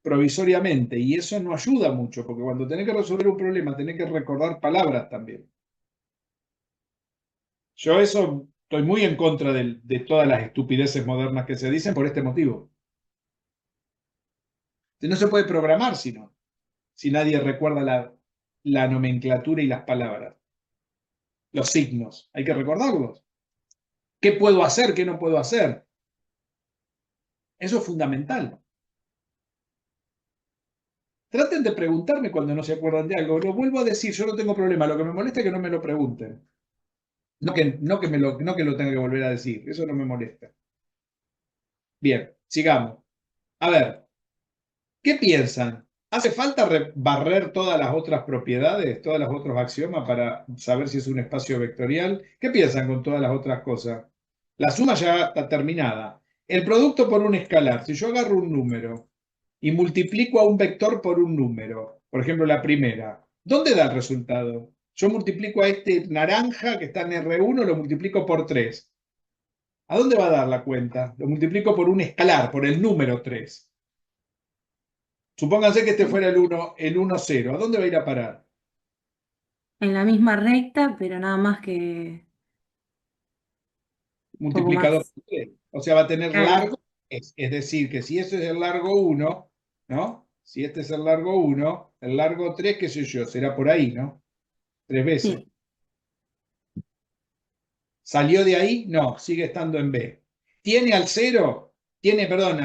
provisoriamente y eso no ayuda mucho, porque cuando tenés que resolver un problema tenés que recordar palabras también. Yo eso estoy muy en contra de todas las estupideces modernas que se dicen por este motivo. No se puede programar si nadie recuerda la nomenclatura y las palabras. Los signos, hay que recordarlos. ¿Qué puedo hacer? ¿Qué no puedo hacer? Eso es fundamental. Traten de preguntarme cuando no se acuerdan de algo. Lo vuelvo a decir, yo no tengo problema. Lo que me molesta es que no me lo pregunten. No que lo tenga que volver a decir. Eso no me molesta. Bien, sigamos. A ver, ¿qué piensan? ¿Hace falta barrer todas las otras propiedades, todos los otros axiomas para saber si es un espacio vectorial? ¿Qué piensan con todas las otras cosas? La suma ya está terminada. El producto por un escalar. Si yo agarro un número y multiplico a un vector por un número, por ejemplo la primera, ¿dónde da el resultado? Yo multiplico a este naranja que está en R1, lo multiplico por 3. ¿A dónde va a dar la cuenta? Lo multiplico por un escalar, por el número 3. Supónganse que este fuera el 1, 0. ¿A dónde va a ir a parar? En la misma recta, pero nada más que un poco Multiplicador más. por 3. O sea, va a tener Claro, largo, es decir, que si ese es el largo 1, ¿no? Si este es el largo 1, el largo 3, qué sé yo, será por ahí, ¿no? 3 veces. sí. ¿Salió de ahí? No, sigue estando en B. ¿Tiene al 0? Tiene, perdón,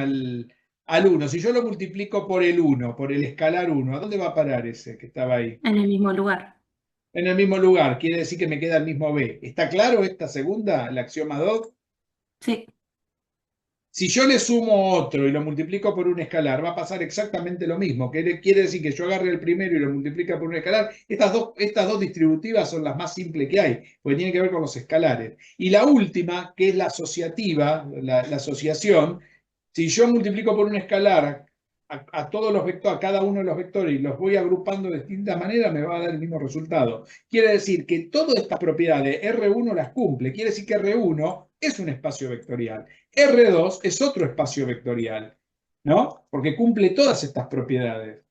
al 1. Si yo lo multiplico por el 1, por el escalar 1, ¿a dónde va a parar ese que estaba ahí? En el mismo lugar. En el mismo lugar, quiere decir que me queda el mismo B. ¿Está claro esta segunda, el axioma 2? Sí, Si yo le sumo otro y lo multiplico por un escalar, va a pasar exactamente lo mismo. Quiere decir que yo agarre el primero y lo multiplica por un escalar. Estas dos distributivas son las más simples que hay, porque tienen que ver con los escalares. Y la última, que es la asociativa, la asociación, si yo multiplico por un escalar a todos los vectores, a cada uno de los vectores y los voy agrupando de distintas maneras, me va a dar el mismo resultado. Quiere decir que todas estas propiedades R1 las cumple. Quiere decir que R1 es un espacio vectorial. R2 es otro espacio vectorial, ¿no? Porque cumple todas estas propiedades.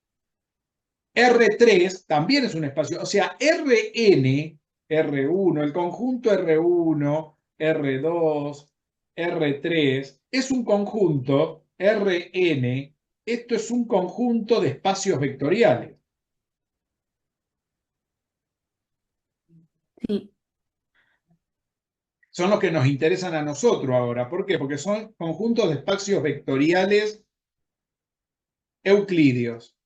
R3 también es un espacio, o sea, Rn, R1, el conjunto R1, R2, R3, es un conjunto, Rn, esto es un conjunto de espacios vectoriales. sí. Son los que nos interesan a nosotros ahora. ¿Por qué? Porque son conjuntos de espacios vectoriales euclidios.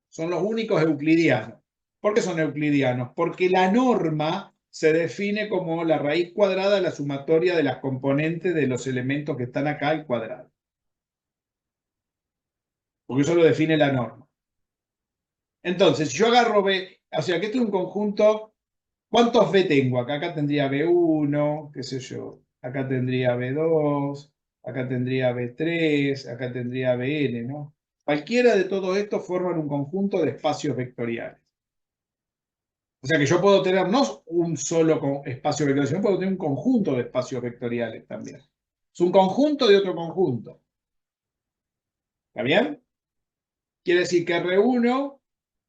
Son los únicos euclidianos. ¿Por qué son euclidianos? Porque la norma se define como la raíz cuadrada de la sumatoria de las componentes de los elementos que están acá al cuadrado. Porque eso lo define la norma. Entonces, si yo agarro B, o sea que este es un conjunto, ¿cuántos B tengo? Acá tendría B1, qué sé yo, acá tendría B2, acá tendría B3, acá tendría Bn, ¿no? Cualquiera de todos estos forman un conjunto de espacios vectoriales. O sea que yo puedo tener no un solo espacio vectorial, sino puedo tener un conjunto de espacios vectoriales también. Es un conjunto de otro conjunto. ¿Está bien? Quiere decir que R1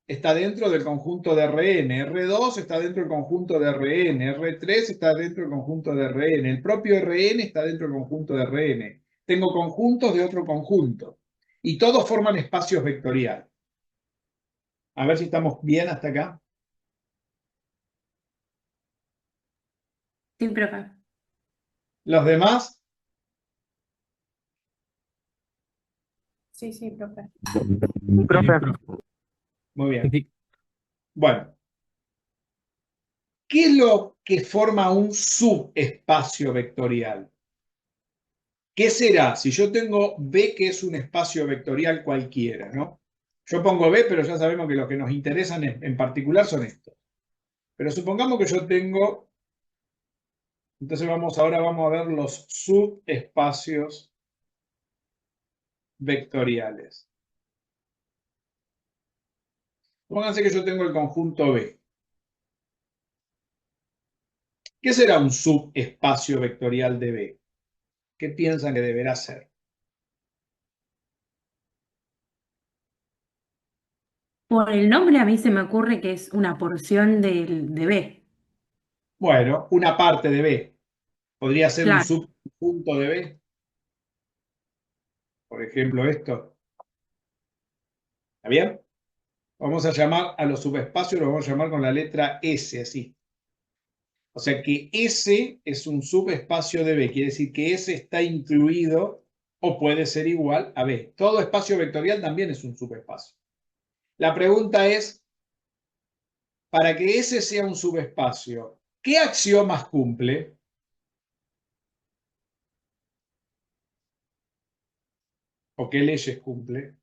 está dentro del conjunto de Rn, R2 está dentro del conjunto de Rn, R3 está dentro del conjunto de Rn, el propio Rn está dentro del conjunto de Rn. Tengo conjuntos de otro conjunto. Y todos forman espacios vectoriales. A ver si estamos bien hasta acá. Sí, profe. Los demás, Sí, sí, profe. Profe, muy bien. Sí. Bueno, ¿qué es lo que forma un subespacio vectorial? ¿Qué será? Si yo tengo B, que es un espacio vectorial cualquiera, ¿no? Yo pongo B, pero ya sabemos que los que nos interesan en particular son estos. Pero supongamos que yo tengo, entonces ahora vamos a ver los subespacios vectoriales. Pónganse que yo tengo el conjunto B. ¿Qué será un subespacio vectorial de B? ¿Qué piensan que deberá ser? Por el nombre a mí se me ocurre que es una porción de B. Bueno, una parte de B. Podría ser un Claro, subconjunto de B. Por ejemplo, esto. ¿Está bien? Vamos a llamar a los subespacios, los vamos a llamar con la letra S, así. O sea que S es un subespacio de B, quiere decir que S está incluido o puede ser igual a B. Todo espacio vectorial también es un subespacio. La pregunta es, para que S sea un subespacio, ¿qué axiomas cumple? ¿O qué leyes cumple?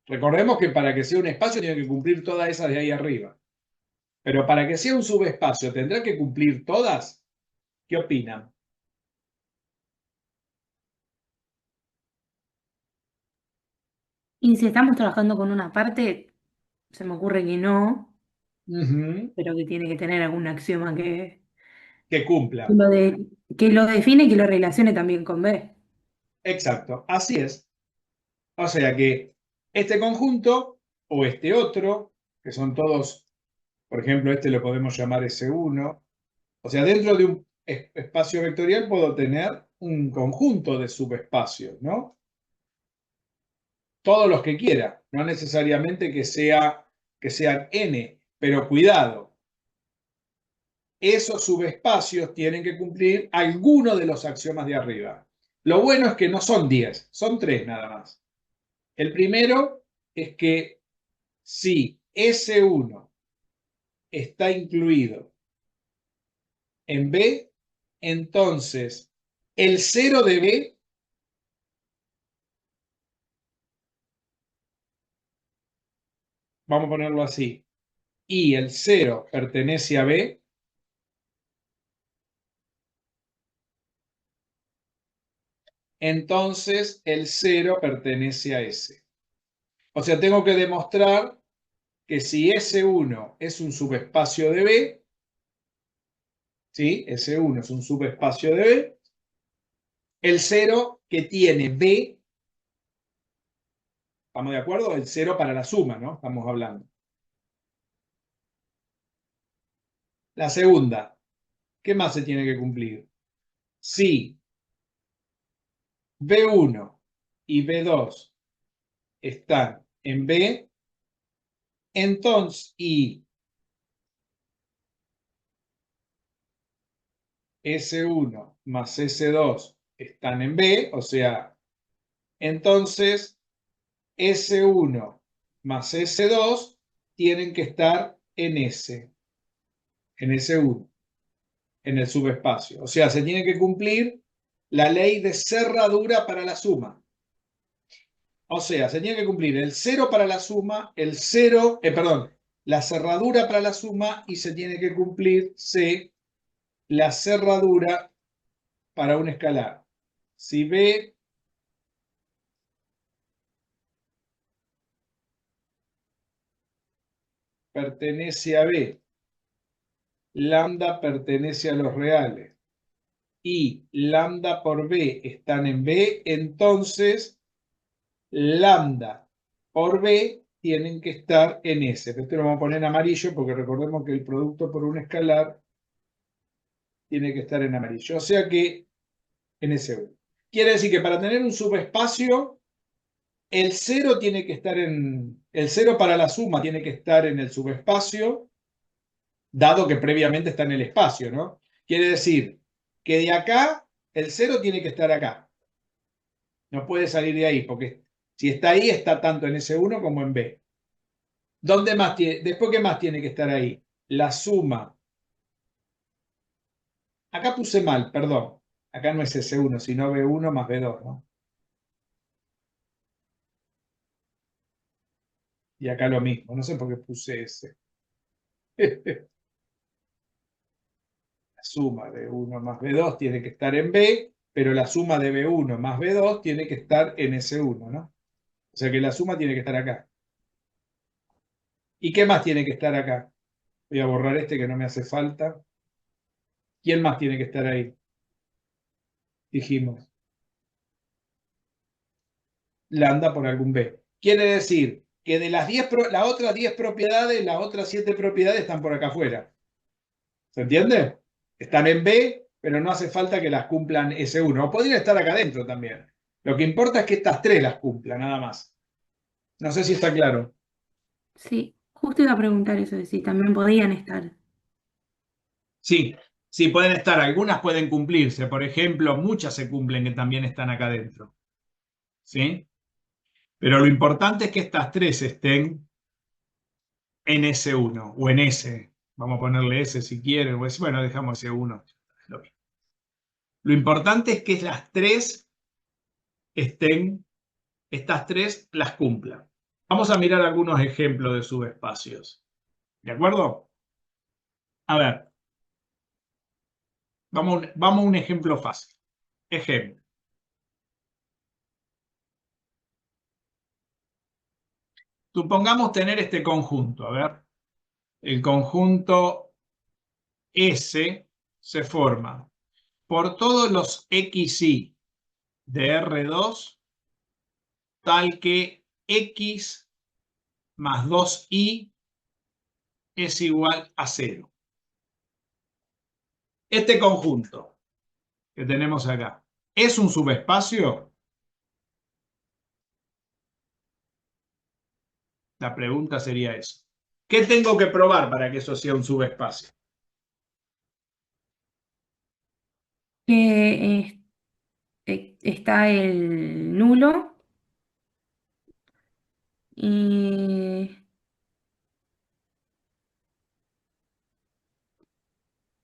Recordemos que para que sea un espacio tiene que cumplir todas esas de ahí arriba. Pero para que sea un subespacio, ¿tendrá que cumplir todas? ¿Qué opinan? Y si estamos trabajando con una parte, se me ocurre que no, Ujú. pero que tiene que tener algún axioma Que que cumpla. que lo define y que lo relacione también con B. Exacto, así es. O sea que este conjunto o este otro, que son todos, por ejemplo, este lo podemos llamar S1. O sea, dentro de un espacio vectorial puedo tener un conjunto de subespacios, ¿no? Todos los que quiera, no necesariamente que sean n, pero cuidado, esos subespacios tienen que cumplir alguno de los axiomas de arriba. Lo bueno es que no son 10, son 3 nada más. El primero es que si S1 está incluido en B, entonces el 0 de B, vamos a ponerlo así, y el 0 pertenece a B, entonces el 0 pertenece a S. O sea, tengo que demostrar que si S1 es un subespacio de B, ¿sí? S1 es un subespacio de B, el 0 que tiene B, ¿estamos de acuerdo? El 0 para la suma, ¿no? Estamos hablando. La segunda, ¿qué más se tiene que cumplir? Si B1 y B2 están en B, entonces, y S1 más S2 están en B, o sea, entonces S1 más S2 tienen que estar en S, en S1, en el subespacio. O sea, se tiene que cumplir la ley de cerradura para la suma. O sea, se tiene que cumplir el 0 para la suma, el 0, perdón, la cerradura para la suma y se tiene que cumplir C, la cerradura para un escalar. Si B pertenece a B, lambda pertenece a los reales y lambda por B están en B, entonces lambda por B tienen que estar en S. Esto lo vamos a poner en amarillo porque recordemos que el producto por un escalar tiene que estar en amarillo. O sea que en S1. Quiere decir que para tener un subespacio, el 0 tiene que estar en. El 0 para la suma tiene que estar en el subespacio, dado que previamente está en el espacio, ¿no? Quiere decir que de acá, el 0 tiene que estar acá. No puede salir de ahí, porque si está ahí, está tanto en S1 como en B. ¿Dónde más tiene? Después, ¿qué más tiene que estar ahí? La suma. Acá puse mal, perdón. Acá no es S1, sino B1 más B2, ¿no? Y acá lo mismo. No sé por qué puse S. La suma de B1 más B2 tiene que estar en B, pero la suma de B1 más B2 tiene que estar en S1, ¿no? O sea que la suma tiene que estar acá. ¿Y qué más tiene que estar acá? Voy a borrar este que no me hace falta. ¿Quién más tiene que estar ahí? Dijimos, lambda por algún B. Quiere decir que de las las otras 10 propiedades, las otras 7 propiedades están por acá afuera. ¿Se entiende? Están en B, pero no hace falta que las cumplan S1. O podrían estar acá adentro también. Lo que importa es que estas 3 las cumplan, nada más. No sé si está claro. Sí, justo iba a preguntar eso, de si también podían estar. Sí, sí, pueden estar. Algunas pueden cumplirse. Por ejemplo, muchas se cumplen que también están acá adentro. ¿Sí? Pero lo importante es que estas 3 estén en S1 o en S. Vamos a ponerle S si quieren. Bueno, dejamos S1. Lo importante es que las 3 estén, estas 3 las cumplan. Vamos a mirar algunos ejemplos de subespacios. ¿De acuerdo? A ver, vamos a un ejemplo fácil. Ejemplo. Supongamos tener este conjunto. A ver, el conjunto S se forma por todos los xy de R2, tal que x más 2y es igual a 0. Este conjunto que tenemos acá, ¿es un subespacio? La pregunta sería eso. ¿Qué tengo que probar para que eso sea un subespacio? Que está el nulo y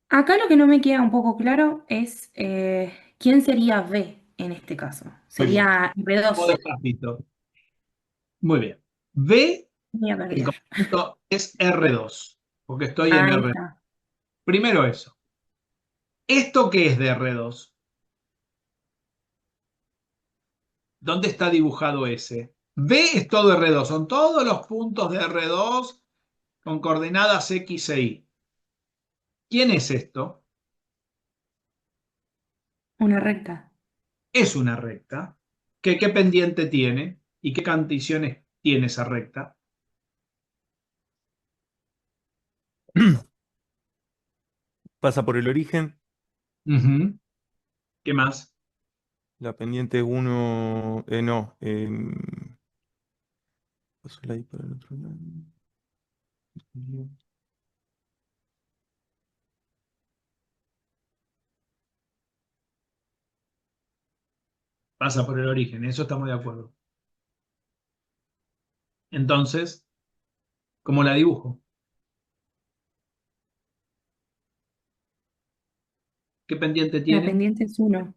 acá lo que no me queda un poco claro es quién sería B en este caso. Muy bien. Sería Vos B2. despacito. Muy bien. B, Voy a el perder. conjunto es R2, porque estoy en Ahí R2. está. Primero eso. ¿Esto qué es de R2? ¿Dónde está dibujado ese? B es todo R2, son todos los puntos de R2 con coordenadas X e Y. ¿Quién es esto? Una recta. Es una recta. ¿Qué pendiente tiene? ¿Y qué condiciones tiene esa recta? Pasa por el origen, Ujú. ¿Qué más? la pendiente es 1, no, paso la I para el otro lado. Pasa por el origen, eso estamos de acuerdo. Entonces, ¿cómo la dibujo? ¿Qué pendiente La tiene? pendiente es 1.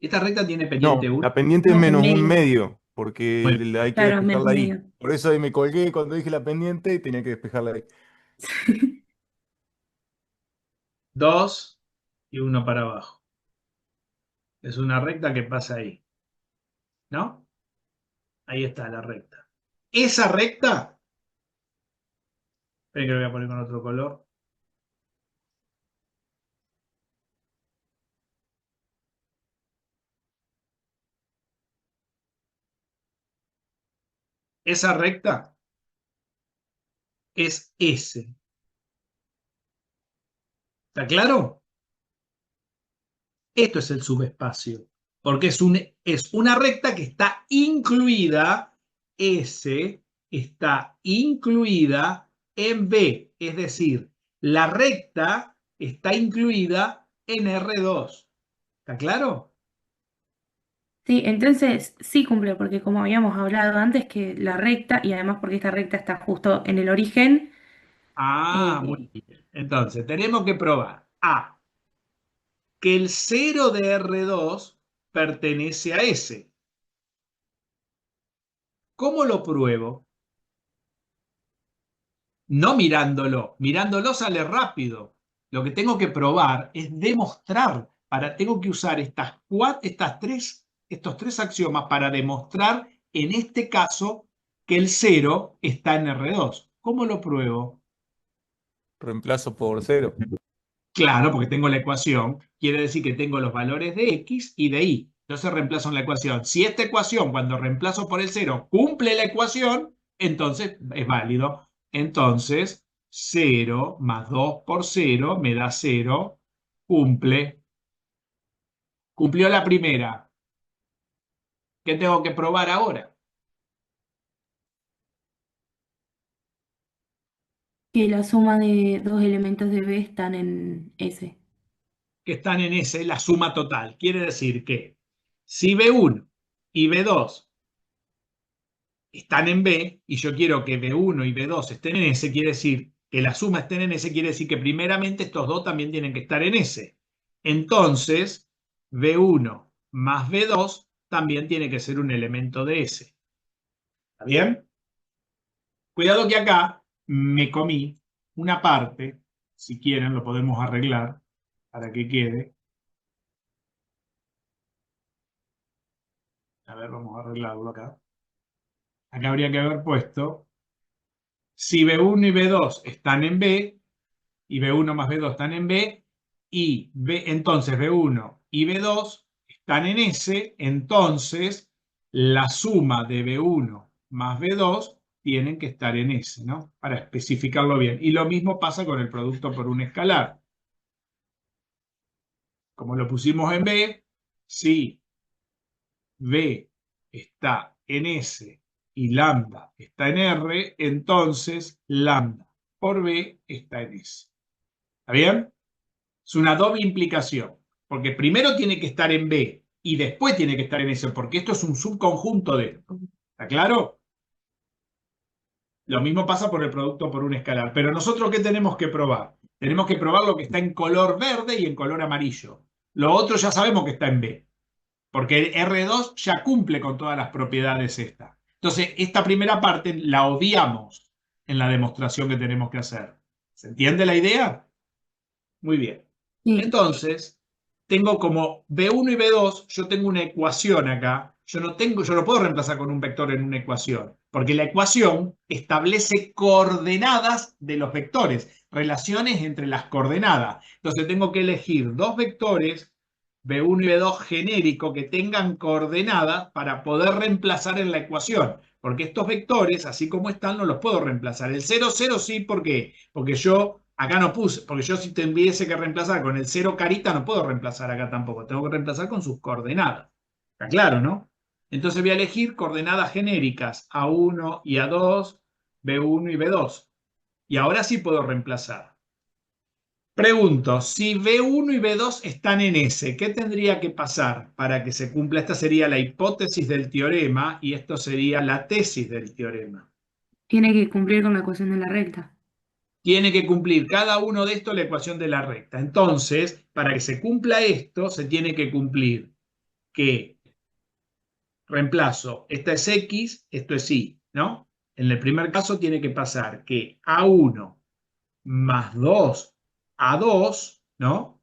Esta recta tiene pendiente No, 1. la pendiente es No, en menos un medio. medio, porque Muy bien. hay que Claro, despejar menos la I. medio. Por eso ahí me colgué cuando dije la pendiente y tenía que despejar la I. 2 y 1 para abajo. Es una recta que pasa ahí, ¿no? Ahí está la recta. Esa recta, esperen que lo voy a poner con otro color. Esa recta es S. ¿Está claro? Esto es el subespacio, porque es una recta que está incluida, S está incluida en B, es decir, la recta está incluida en R2. ¿Está claro? Sí, entonces sí cumple, porque como habíamos hablado antes, que la recta, y además porque esta recta está justo en el origen, Ah, muy eh, bien. Entonces, tenemos que probar A, que el 0 de R2 pertenece a S. ¿Cómo lo pruebo? No mirándolo. Mirándolo sale rápido. Lo que tengo que probar es demostrar. Tengo que usar estos tres axiomas para demostrar, en este caso, que el 0 está en R2. ¿Cómo lo pruebo? Reemplazo por 0. Claro, porque tengo la ecuación. Quiere decir que tengo los valores de X y de Y. Entonces reemplazo en la ecuación. Si esta ecuación, cuando reemplazo por el 0, cumple la ecuación, entonces es válido. Entonces, 0 más 2 por 0 me da 0. Cumple. Cumplió la primera. ¿Qué tengo que probar ahora? que la suma de dos elementos de B están en S. Que están en S, la suma total. Quiere decir que si B1 y B2 están en B y yo quiero que B1 y B2 estén en S, quiere decir que la suma estén en S, quiere decir que primeramente estos dos también tienen que estar en S. Entonces, B1 más B2 también tiene que ser un elemento de S. ¿Está bien? Cuidado que acá me comí una parte, si quieren lo podemos arreglar para que quede. A ver, vamos a arreglarlo acá. acá habría que haber puesto, si B1 y B2 están en B, y B1 más B2 están en B, y entonces B1 y B2 están en S, entonces la suma de B1 más B2 tienen que estar en S, ¿no? Para especificarlo bien. Y lo mismo pasa con el producto por un escalar. Como lo pusimos en B, si B está en S y lambda está en R, entonces lambda por B está en S. ¿Está bien? Es una doble implicación, porque primero tiene que estar en B y después tiene que estar en S, porque esto es un subconjunto de esto. ¿Está claro? Lo mismo pasa por el producto por un escalar. Pero nosotros, ¿qué tenemos que probar? Tenemos que probar lo que está en color verde y en color amarillo. Lo otro ya sabemos que está en B, porque el R2 ya cumple con todas las propiedades esta. Entonces, esta primera parte la obviamos en la demostración que tenemos que hacer. ¿Se entiende la idea? Muy bien. Sí. Entonces, tengo como B1 y B2, yo tengo una ecuación acá. Yo no puedo reemplazar con un vector en una ecuación, porque la ecuación establece coordenadas de los vectores, relaciones entre las coordenadas. Entonces tengo que elegir dos vectores, B1 y B2 genérico, que tengan coordenadas para poder reemplazar en la ecuación. Porque estos vectores, así como están, no los puedo reemplazar. El 0, 0 sí, ¿por qué? Porque yo acá no puse, porque yo si tuviese que reemplazar con el 0 carita, no puedo reemplazar acá tampoco. Tengo que reemplazar con sus coordenadas. ¿Está claro, no? Entonces voy a elegir coordenadas genéricas A1 y A2, B1 y B2. Y ahora sí puedo reemplazar. Pregunto, si B1 y B2 están en S, ¿qué tendría que pasar para que se cumpla? Esta sería la hipótesis del teorema y esto sería la tesis del teorema. Tiene que cumplir con la ecuación de la recta. Tiene que cumplir cada uno de estos la ecuación de la recta. Entonces, para que se cumpla esto, se tiene que cumplir que reemplazo, esta es X, esto es Y, ¿no? En el primer caso tiene que pasar que A1 más 2A2, ¿no?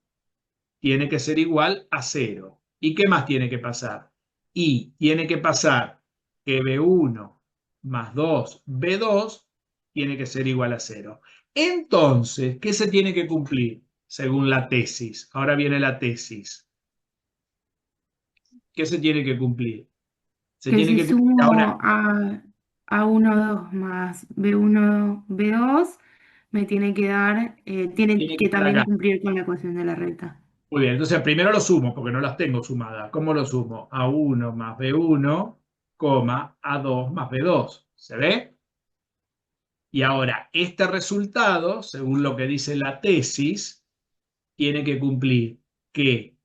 Tiene que ser igual a 0. ¿Y qué más tiene que pasar? Y tiene que pasar que B1 más 2B2 tiene que ser igual a 0. Entonces, ¿qué se tiene que cumplir según la tesis? Ahora viene la tesis. ¿Qué se tiene que cumplir? Se Que tiene si que cumplir sumo ahora. A1, 2 más B1, B2, me tiene que dar, tiene Tiene que que estar también acá. cumplir con la ecuación de la recta. Muy bien, entonces primero lo sumo porque no las tengo sumadas. ¿Cómo lo sumo? A1 más B1, A2 más B2. ¿Se ve? Y ahora, este resultado, según lo que dice la tesis, tiene que cumplir que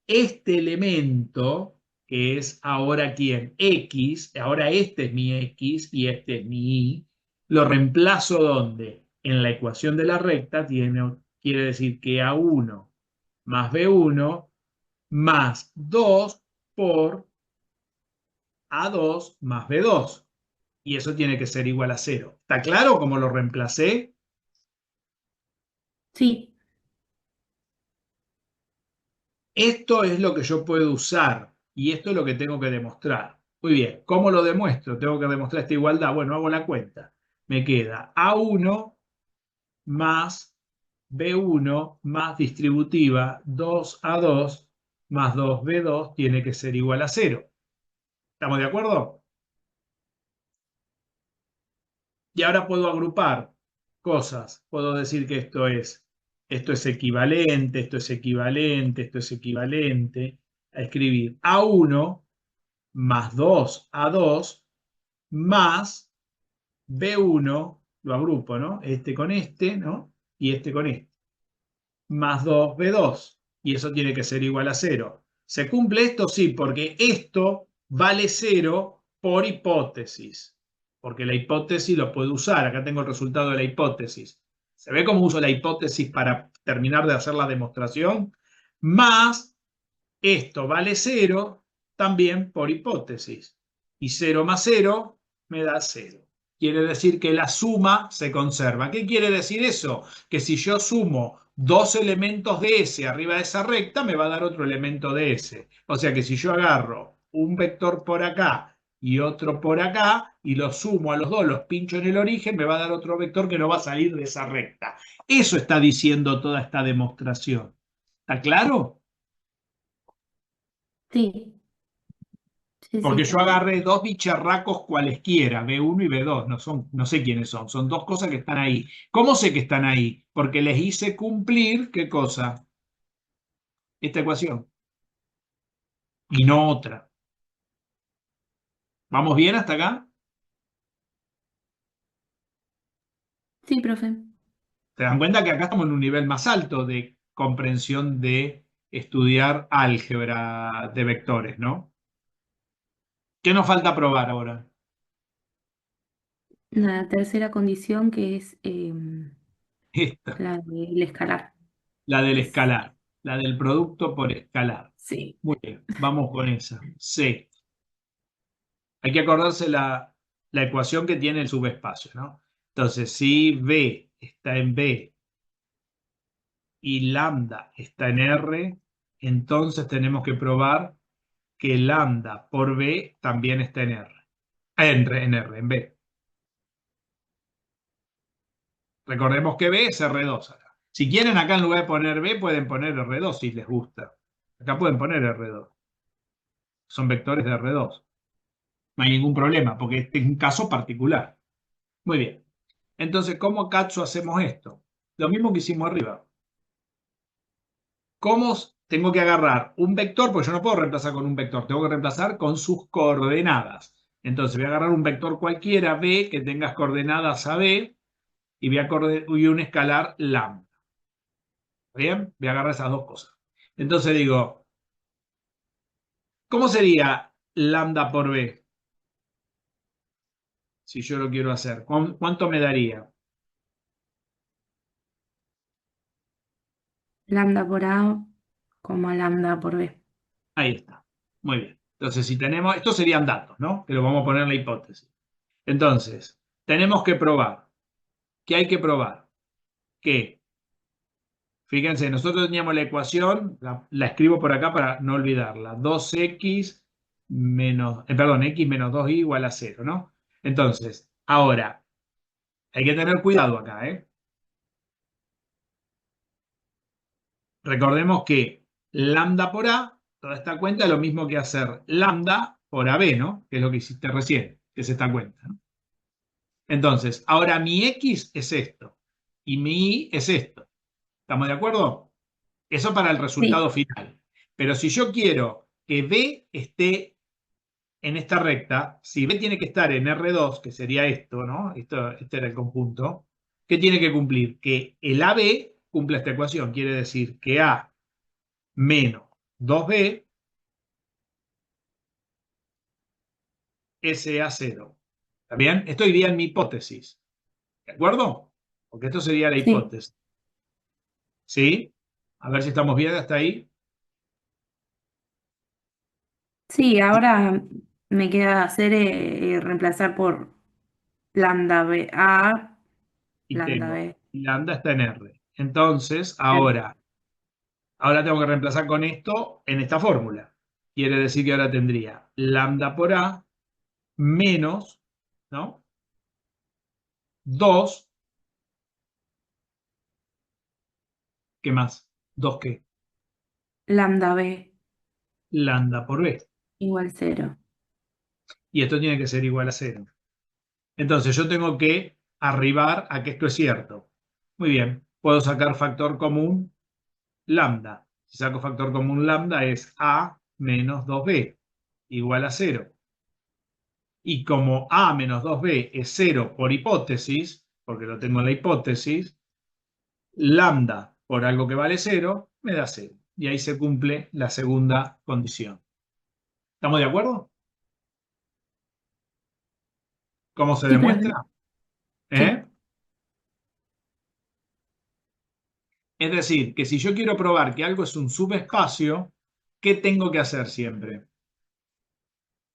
este elemento, que es ahora quién, X, ahora este es mi X y este es mi Y, lo reemplazo ¿dónde? En la ecuación de la recta quiere decir que A1 más B1 más 2 por A2 más B2. Y eso tiene que ser igual a 0. ¿Está claro cómo lo reemplacé? Sí, Esto es lo que yo puedo usar y esto es lo que tengo que demostrar. Muy bien, ¿cómo lo demuestro? Tengo que demostrar esta igualdad. Bueno, hago la cuenta. Me queda A1 más B1 más distributiva 2A2 más 2B2 tiene que ser igual a 0. ¿Estamos de acuerdo? Y ahora puedo agrupar cosas. Puedo decir que esto es equivalente, esto es equivalente, esto es equivalente. A escribir A1 más 2A2 más B1, lo agrupo, ¿no? Este con este, ¿no? Y este con este. Más 2B2. Y eso tiene que ser igual a 0. ¿Se cumple esto? Sí, porque esto vale 0 por hipótesis. Porque la hipótesis lo puedo usar. Acá tengo el resultado de la hipótesis. ¿Se ve cómo uso la hipótesis para terminar de hacer la demostración? Más esto vale 0 también por hipótesis. Y 0 más 0 me da 0. Quiere decir que la suma se conserva. ¿Qué quiere decir eso? Que si yo sumo dos elementos de S arriba de esa recta, me va a dar otro elemento de S. O sea que si yo agarro un vector por acá y otro por acá, y los sumo a los dos, los pincho en el origen, me va a dar otro vector que no va a salir de esa recta. Eso está diciendo toda esta demostración. ¿Está claro? Sí, sí, Porque está yo claro. agarré dos bicharracos cualesquiera, B1 y B2, no sé quiénes son dos cosas que están ahí. ¿Cómo sé que están ahí? Porque les hice cumplir, ¿qué cosa? Esta ecuación, y no otra. ¿Vamos bien hasta acá? Sí, profe. ¿Se dan cuenta que acá estamos en un nivel más alto de comprensión de estudiar álgebra de vectores, ¿no? ¿Qué nos falta probar ahora? La tercera condición que es Esta, la del escalar. la del Es, escalar, la del producto por escalar. sí. Muy bien, vamos con esa. C. Hay que acordarse la ecuación que tiene el subespacio, ¿no? Entonces, si B está en B y lambda está en R, entonces tenemos que probar que lambda por B también está en R. En B. Recordemos que B es R2 acá. Si quieren acá en lugar de poner B, pueden poner R2 si les gusta. Acá pueden poner R2. Son vectores de R2. No hay ningún problema, porque este es un caso particular. Muy bien. Entonces, ¿cómo cazzo hacemos esto? Lo mismo que hicimos arriba. ¿Cómo tengo que agarrar un vector? Porque yo no puedo reemplazar con un vector, tengo que reemplazar con sus coordenadas. Entonces voy a agarrar un vector cualquiera, B, que tenga coordenadas a B, y voy a un escalar lambda. ¿Bien? Voy a agarrar esas dos cosas. Entonces digo, ¿cómo sería lambda por B? Si yo lo quiero hacer. ¿Cuánto me daría? Lambda por A, lambda por B. Ahí está. Muy bien. Entonces, si tenemos, estos serían datos, ¿no? Que lo vamos a poner en la hipótesis. Entonces, tenemos que probar. ¿Qué hay que probar? Que, fíjense, nosotros teníamos la ecuación, la escribo por acá para no olvidarla. 2x menos, perdón, x menos 2y igual a 0, ¿no? Entonces, ahora, hay que tener cuidado acá, ¿eh? Recordemos que lambda por A, toda esta cuenta es lo mismo que hacer lambda por AB, ¿no? Que es lo que hiciste recién, que es esta cuenta, ¿no? Entonces, ahora mi X es esto y mi Y es esto. ¿Estamos de acuerdo? Eso para el resultado Sí, final. Pero si yo quiero que B esté en esta recta, si B tiene que estar en R2, que sería esto, ¿no? Este era el conjunto, ¿qué tiene que cumplir? Que el AB cumpla esta ecuación. Quiere decir que A menos 2B es A0. ¿Está bien? Esto iría en mi hipótesis. ¿De acuerdo? Porque esto sería la sí. hipótesis. ¿Sí? A ver si estamos bien hasta ahí. Sí, ahora me queda hacer reemplazar por lambda B A, Y lambda tengo, B. lambda está en R. Entonces, R. ahora tengo que reemplazar con esto en esta fórmula. Quiere decir que ahora tendría lambda por A menos, ¿no? 2, ¿qué más? 2 ¿qué? Lambda B Lambda por B. igual 0. Y esto tiene que ser igual a 0. Entonces yo tengo que arribar a que esto es cierto. Muy bien, puedo sacar factor común lambda. Si saco factor común lambda es A menos 2B igual a 0. Y como A menos 2B es 0 por hipótesis, porque lo tengo en la hipótesis, lambda por algo que vale 0 me da 0. Y ahí se cumple la segunda condición. ¿Estamos de acuerdo? ¿Cómo se Sí, profe. demuestra? ¿Eh? Sí. Es decir, que si yo quiero probar que algo es un subespacio, ¿qué tengo que hacer siempre?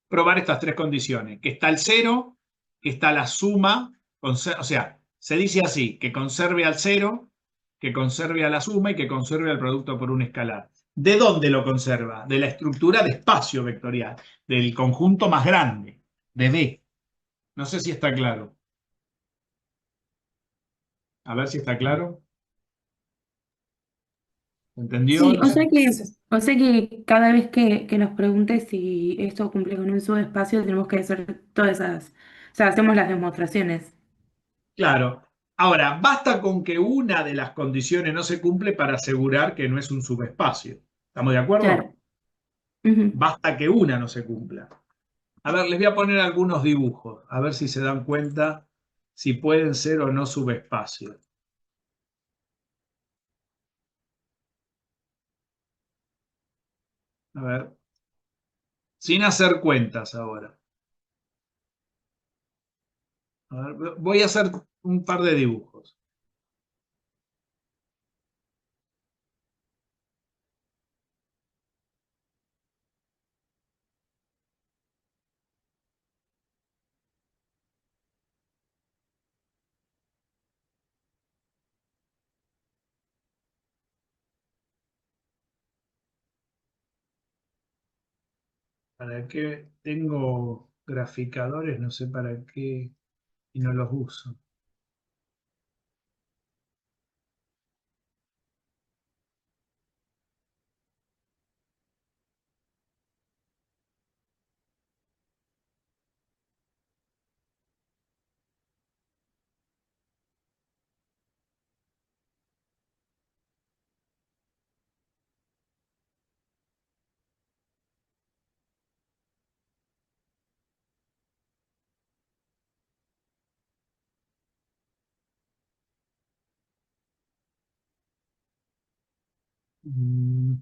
Probar estas tres condiciones, que está el 0, que está la suma, o sea, se dice así, que conserve al 0, que conserve a la suma y que conserve al producto por un escalar. ¿De dónde lo conserva? De la estructura de espacio vectorial, del conjunto más grande. de D. No sé si está claro. A ver si está claro. ¿Entendió? Sí, No sé. o sea que cada vez que nos preguntes si esto cumple con un subespacio, tenemos que hacer todas esas, o sea, hacemos las demostraciones. Claro. Ahora, basta con que una de las condiciones no se cumple para asegurar que no es un subespacio. ¿Estamos de acuerdo? Claro. Ujú. Basta que una no se cumpla. A ver, les voy a poner algunos dibujos, a ver si se dan cuenta si pueden ser o no subespacios. A ver, sin hacer cuentas ahora. A ver, voy a hacer un par de dibujos. ¿Para qué tengo graficadores? No sé para qué y no los uso. Mm,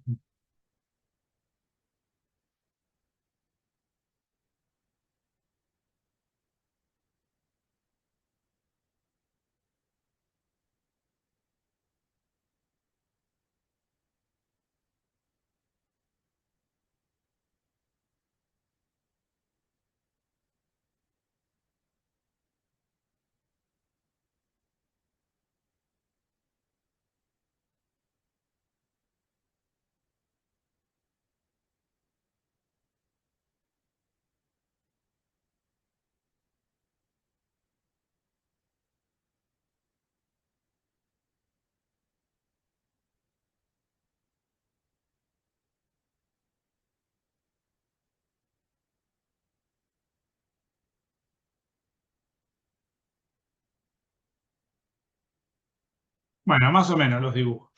Bueno, más o menos los dibujos.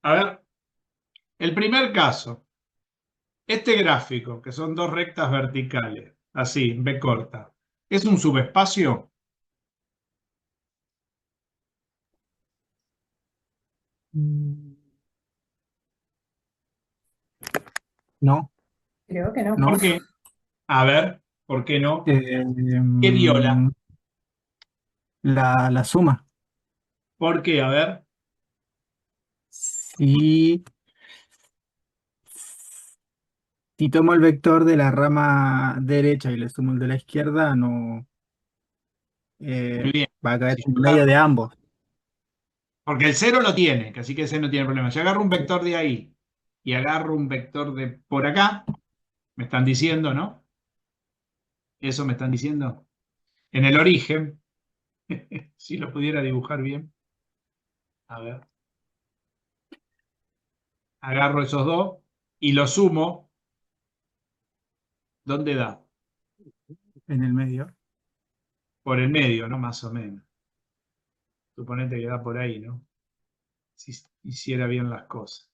A ver, el primer caso. Este gráfico, que son dos rectas verticales, así, B corta, ¿es un subespacio? Mm, No, Creo que no. no. ¿Por qué? A ver, ¿por qué no? Eh, ¿Qué viola? mm, la suma. ¿Por qué? A ver. Si, si tomo el vector de la rama derecha y le sumo el de la izquierda, no Muy bien. va a caer Si en yo medio agarro- de ambos. Porque el cero lo tiene, que así que ese no tiene problema. Si agarro un vector de ahí y agarro un vector de por acá, me están diciendo, ¿no? Eso me están diciendo. En el origen, si lo pudiera dibujar bien, a ver, agarro esos dos y los sumo. ¿Dónde da? En el medio. Por el medio, ¿no? Más o menos. Suponete que da por ahí, ¿no? Si hiciera bien las cosas.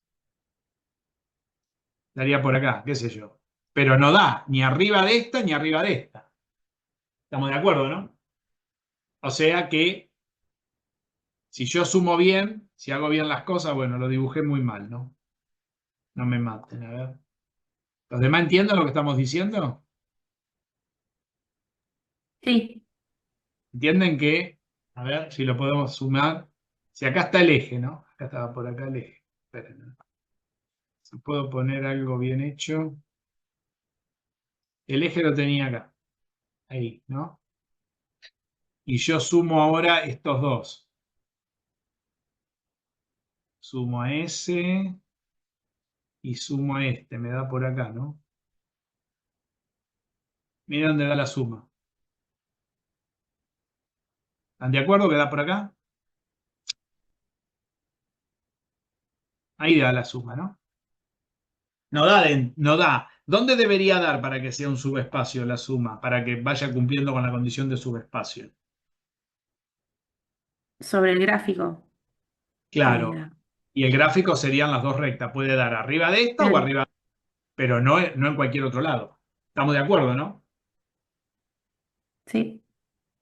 Daría por acá, qué sé yo. Pero no da ni arriba de esta ni arriba de esta. ¿Estamos de acuerdo, no? O sea que si yo sumo bien, si hago bien las cosas, bueno, lo dibujé muy mal, ¿no? No me maten, a ver. ¿Los demás entienden lo que estamos diciendo? Sí, ¿Entienden que, a ver si lo podemos sumar? Si acá está el eje, ¿no? Acá estaba por acá el eje. Esperen, ¿no? Si puedo poner algo bien hecho. El eje lo tenía acá. Ahí, ¿no? Y yo sumo ahora estos dos. Sumo a ese y sumo a este. Me da por acá, ¿no? Mira dónde da la suma. ¿Están de acuerdo que da por acá? Ahí da la suma, ¿no? No da. ¿Dónde debería dar para que sea un subespacio la suma? Para que vaya cumpliendo con la condición de subespacio. Sobre el gráfico. Claro. Eh, Y el gráfico serían las dos rectas. Puede dar arriba de esta o Claro. arriba, pero no en cualquier otro lado. ¿Estamos de acuerdo, no? Sí,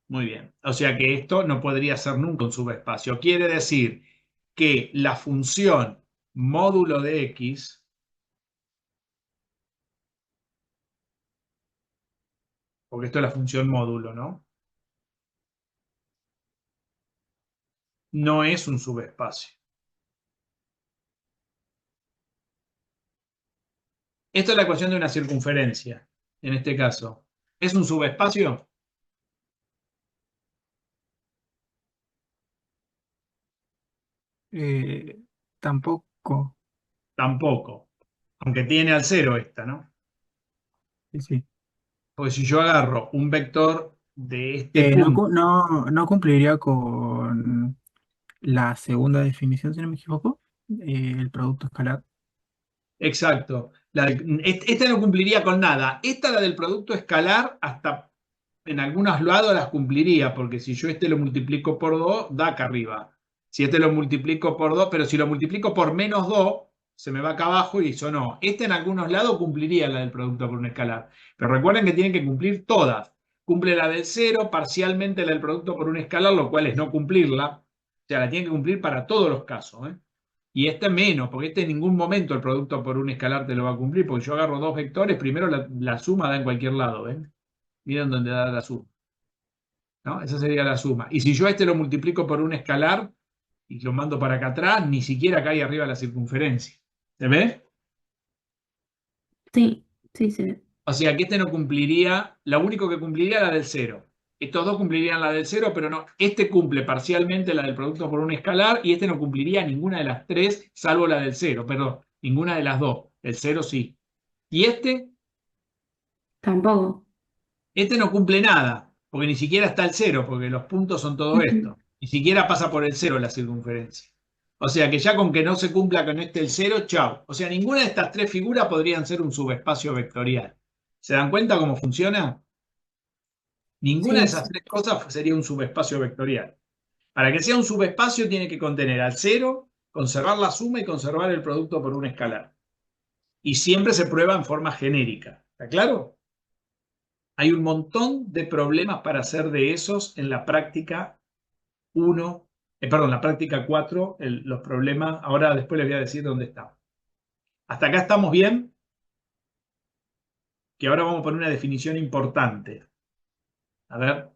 Muy bien. O sea que esto no podría ser nunca un subespacio. Quiere decir que la función módulo de x, porque esto es la función módulo, ¿no? No es un subespacio. Esto es la ecuación de una circunferencia, en este caso. ¿Es un subespacio? Eh, Tampoco. Tampoco. Aunque tiene al cero esta, ¿no? Sí, sí. Porque si yo agarro un vector de este No, punto, no cumpliría con la segunda definición, si no me equivoco, el producto escalar. exacto. Esta no cumpliría con nada. Esta, la del producto escalar, hasta en algunos lados las cumpliría, porque si yo este lo multiplico por 2, da acá arriba. Si este lo multiplico por 2, pero si lo multiplico por menos 2, se me va acá abajo y eso no. Este en algunos lados cumpliría la del producto por un escalar. Pero recuerden que tienen que cumplir todas. Cumple la del 0, parcialmente la del producto por un escalar, lo cual es no cumplirla. O sea, la tienen que cumplir para todos los casos, ¿eh? Y este menos, porque este en ningún momento el producto por un escalar te lo va a cumplir, porque yo agarro dos vectores, primero la suma da en cualquier lado, ¿ven? Miren dónde da la suma, ¿no? Esa sería la suma. Y si yo este lo multiplico por un escalar y lo mando para acá atrás, ni siquiera cae arriba la circunferencia. ¿Se ve? sí, sí, sí. O sea que este no cumpliría, lo único que cumpliría la del 0. Estos dos cumplirían la del 0, pero no, este cumple parcialmente la del producto por un escalar y este no cumpliría ninguna de las tres, salvo la del 0, perdón, ninguna de las dos. El 0 sí. Y Tampoco. este no cumple nada, porque ni siquiera está el 0, porque los puntos son todo Ujú. esto. Ni siquiera pasa por el 0 la circunferencia. O sea que ya con que no se cumpla con este el 0, chau. O sea, ninguna de estas tres figuras podrían ser un subespacio vectorial. ¿Se dan cuenta cómo funciona? Ninguna de Sí, esas tres cosas sería un subespacio vectorial. Para que sea un subespacio tiene que contener al 0, conservar la suma y conservar el producto por un escalar. Y siempre se prueba en forma genérica. ¿Está claro? Hay un montón de problemas para hacer de esos en la práctica 1, perdón, la práctica 4, los problemas. Ahora después les voy a decir dónde están. Hasta acá estamos bien, que ahora vamos a poner una definición importante. A ver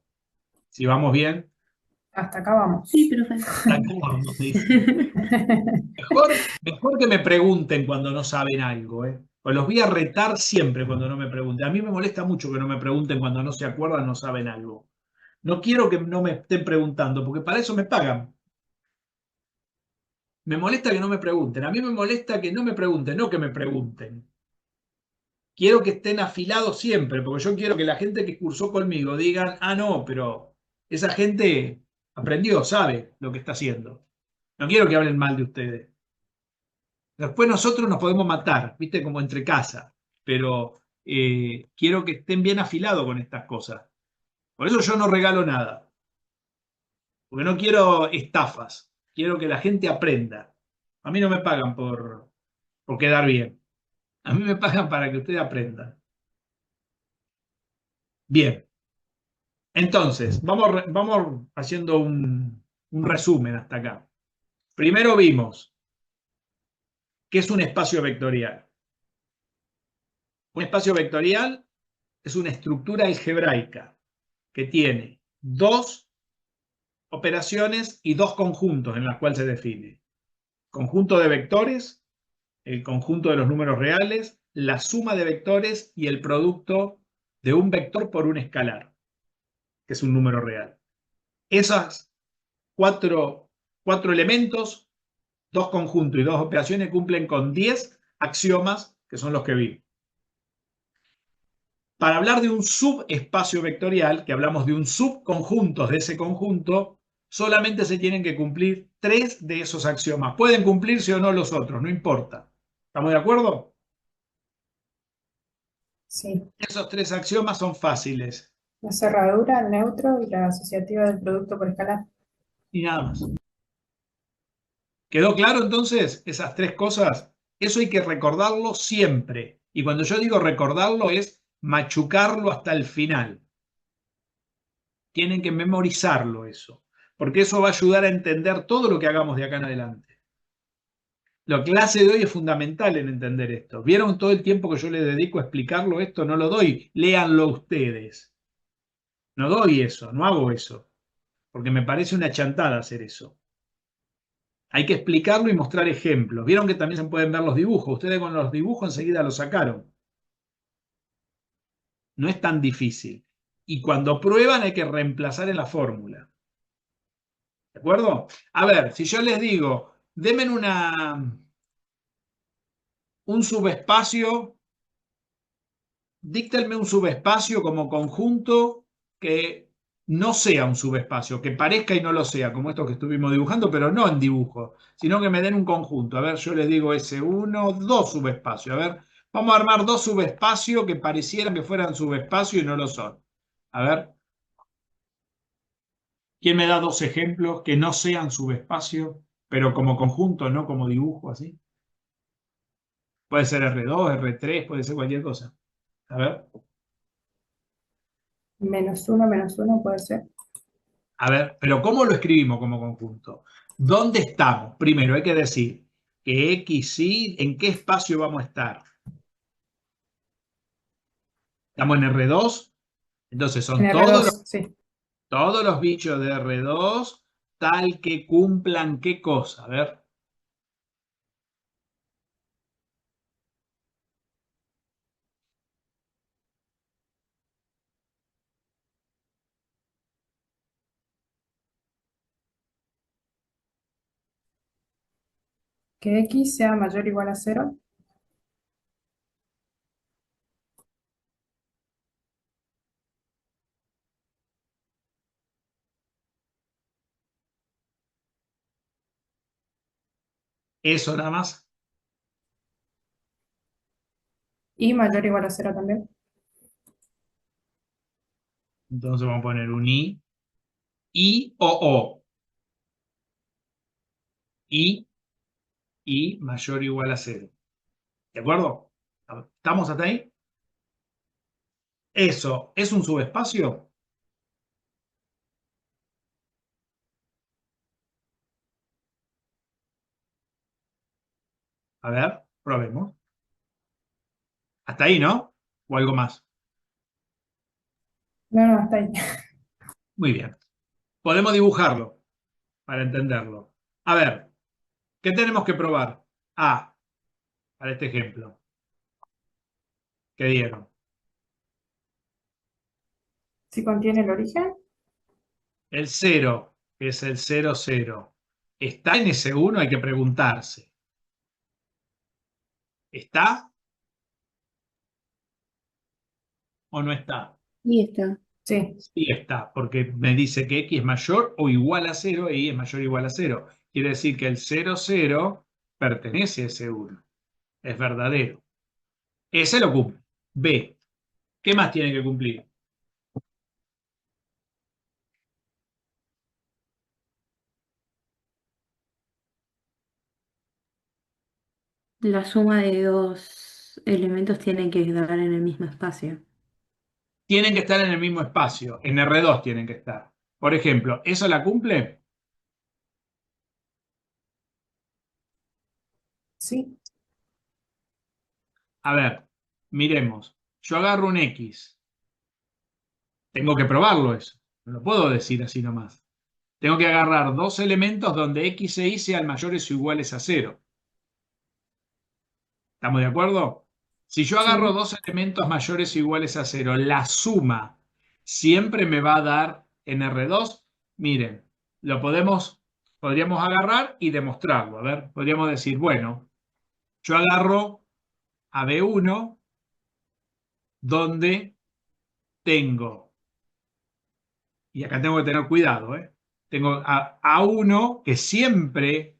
si vamos bien. Hasta acá vamos. sí, profe. Hasta acá vamos, dice. Mejor que me pregunten cuando no saben algo, ¿eh? Pues los voy a retar siempre cuando no me pregunten. A mí me molesta mucho que no me pregunten cuando no se acuerdan, no saben algo. No quiero que no me estén preguntando, porque para eso me pagan. Me molesta que no me pregunten. A mí me molesta que no me pregunten, no que me pregunten. Quiero que estén afilados siempre, porque yo quiero que la gente que cursó conmigo digan, ah, no, pero esa gente aprendió, sabe lo que está haciendo. No quiero que hablen mal de ustedes. Después nosotros nos podemos matar, ¿viste? Como entre casa. Pero quiero que estén bien afilados con estas cosas. Por eso yo no regalo nada. Porque no quiero estafas. Quiero que la gente aprenda. A mí no me pagan por quedar bien. A mí me pagan para que ustedes aprendan. Bien. Entonces, vamos haciendo un resumen hasta acá. Primero vimos qué es un espacio vectorial. Un espacio vectorial es una estructura algebraica que tiene dos operaciones y dos conjuntos en las cuales se define. Conjunto de vectores, el conjunto de los números reales, la suma de vectores y el producto de un vector por un escalar, que es un número real. Esas cuatro elementos, dos conjuntos y dos operaciones, cumplen con 10 axiomas, que son los que vimos. Para hablar de un subespacio vectorial, que hablamos de un subconjunto de ese conjunto, solamente se tienen que cumplir 3 de esos axiomas. Pueden cumplirse o no los otros, no importa. ¿Estamos de acuerdo? Sí. Esos 3 axiomas son fáciles La cerradura, el neutro y la asociativa del producto por escalar. y nada más. ¿Quedó claro entonces esas 3 cosas? Eso hay que recordarlo siempre. Y cuando yo digo recordarlo es machucarlo hasta el final. Tienen que memorizarlo eso, porque eso va a ayudar a entender todo lo que hagamos de acá en adelante. La clase de hoy es fundamental en entender esto. ¿Vieron todo el tiempo que yo le dedico a explicarlo esto? No lo doy, léanlo ustedes. No doy eso, no hago eso, porque me parece una chantada hacer eso. Hay que explicarlo y mostrar ejemplos. Vieron que también se pueden ver los dibujos. Ustedes con los dibujos enseguida lo sacaron. No es tan difícil. Y cuando prueban hay que reemplazar en la fórmula. ¿De acuerdo? A ver, si yo les digo, denme un subespacio, díctenme un subespacio como conjunto que no sea un subespacio, que parezca y no lo sea, como esto que estuvimos dibujando, pero no en dibujo, sino que me den un conjunto. A ver, yo les digo S1, 2 subespacios. A ver, vamos a armar 2 subespacios que parecieran que fueran subespacios y no lo son. A ver, ¿quién me da 2 ejemplos que no sean subespacios, pero como conjunto, no como dibujo así? Puede ser R2, R3, puede ser cualquier cosa. A ver. -1, -1 puede ser. A ver, pero ¿cómo lo escribimos como conjunto? ¿Dónde estamos? Primero hay que decir que X, Y, ¿en qué espacio vamos a estar? ¿Estamos en R2? Entonces En son R2, sí. todos los bichos de R2 tal que cumplan qué cosa. A ver. Que X sea mayor o igual a 0. Eso nada más. Y mayor o igual a 0 también. Entonces vamos a poner un I o O. I mayor o igual a 0. ¿De acuerdo? ¿Estamos hasta ahí? ¿Eso es un subespacio? A ver, probemos. Hasta ahí, ¿no? ¿O algo más? No, no, hasta ahí. Muy bien. Podemos dibujarlo para entenderlo. A ver, ¿qué tenemos que probar? A, para este ejemplo. ¿Qué dieron? Si contiene el origen, El 0, que es el 0, 0. ¿Está en ese 1? Hay que preguntarse. ¿Está o no está? Y está. sí. Sí está, porque me dice que X es mayor o igual a 0 y Y es mayor o igual a 0. Quiere decir que el 0, 0 pertenece a ese 1. Es verdadero. Ese lo cumple. B. ¿Qué más tiene que cumplir? La suma de dos elementos tiene que dar en el mismo espacio. Tienen que estar en el mismo espacio. En R2 tienen que estar. Por ejemplo, ¿eso la cumple? Sí. A ver, miremos. Yo agarro un X. Tengo que probarlo eso. No lo puedo decir así nomás. Tengo que agarrar 2 elementos donde X e Y sean mayores o iguales a 0. ¿Estamos de acuerdo? Si yo agarro Sí. 2 elementos mayores o iguales a 0, la suma siempre me va a dar en R2. Miren, podríamos agarrar y demostrarlo. A ver, podríamos decir, bueno, yo agarro a B1 donde tengo, y acá tengo que tener cuidado, tengo a A1 que siempre,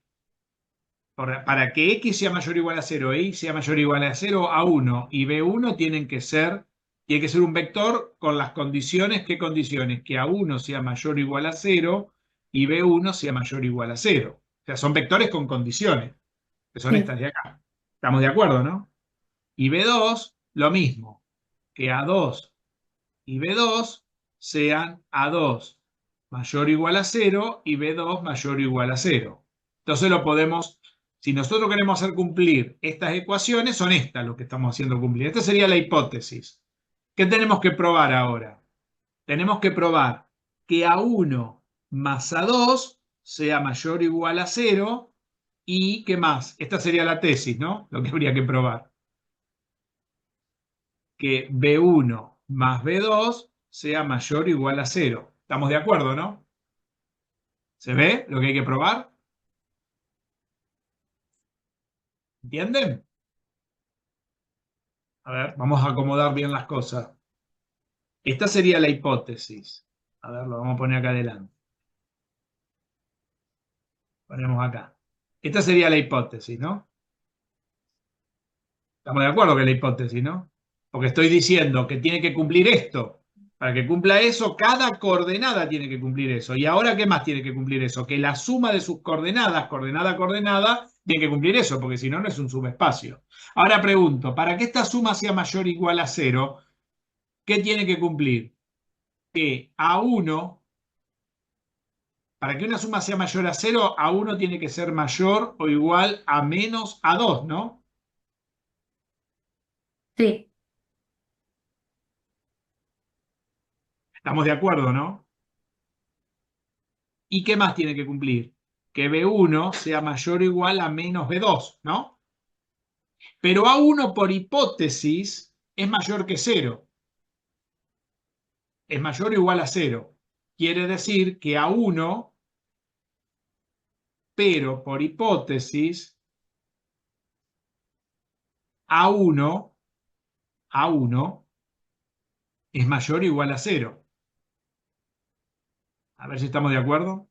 para que X sea mayor o igual a 0 e Y sea mayor o igual a 0, A1 y B1 tiene que ser un vector con las condiciones. ¿Qué condiciones? Que A1 sea mayor o igual a 0 y B1 sea mayor o igual a 0. O sea, son vectores con condiciones, que son Sí. estas de acá. ¿Estamos de acuerdo, no? Y B2, lo mismo, que A2 y B2 sean A2 mayor o igual a 0 y B2 mayor o igual a 0. Entonces lo podemos, si nosotros queremos hacer cumplir estas ecuaciones, son estas lo que estamos haciendo cumplir. Esta sería la hipótesis. ¿Qué tenemos que probar ahora? Tenemos que probar que A1 más A2 sea mayor o igual a 0 y ¿qué más? Esta sería la tesis, ¿no? Lo que habría que probar. Que B1 más B2 sea mayor o igual a 0. ¿Estamos de acuerdo, no? ¿Se ve lo que hay que probar? ¿Entienden? A ver, vamos a acomodar bien las cosas. Esta sería la hipótesis. A ver, lo vamos a poner acá adelante. Ponemos acá. Esta sería la hipótesis, ¿no? Estamos de acuerdo que es la hipótesis, ¿no? Porque estoy diciendo que tiene que cumplir esto. Para que cumpla eso, cada coordenada tiene que cumplir eso. ¿Y ahora qué más tiene que cumplir eso? Que la suma de sus coordenadas, coordenada a coordenada, tiene que cumplir eso, porque si no, no es un subespacio. Ahora pregunto, para que esta suma sea mayor o igual a 0, ¿qué tiene que cumplir? Que A1, para que una suma sea mayor a 0, A1 tiene que ser mayor o igual a menos A2, ¿no? Sí. ¿Estamos de acuerdo, no? ¿Y qué más tiene que cumplir? Que B1 sea mayor o igual a menos B2, ¿no? Pero A1 por hipótesis es mayor que 0. Es mayor o igual a 0. Quiere decir que A1, pero por hipótesis, A1 es mayor o igual a 0. A ver si estamos de acuerdo.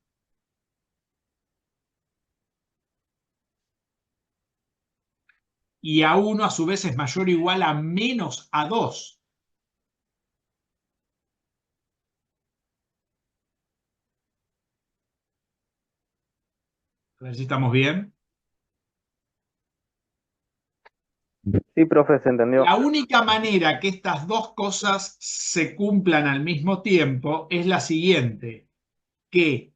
Y A1 a su vez es mayor o igual a menos A2. A ver si estamos bien. Sí, profe, se entendió. La única manera que estas dos cosas se cumplan al mismo tiempo es la siguiente, que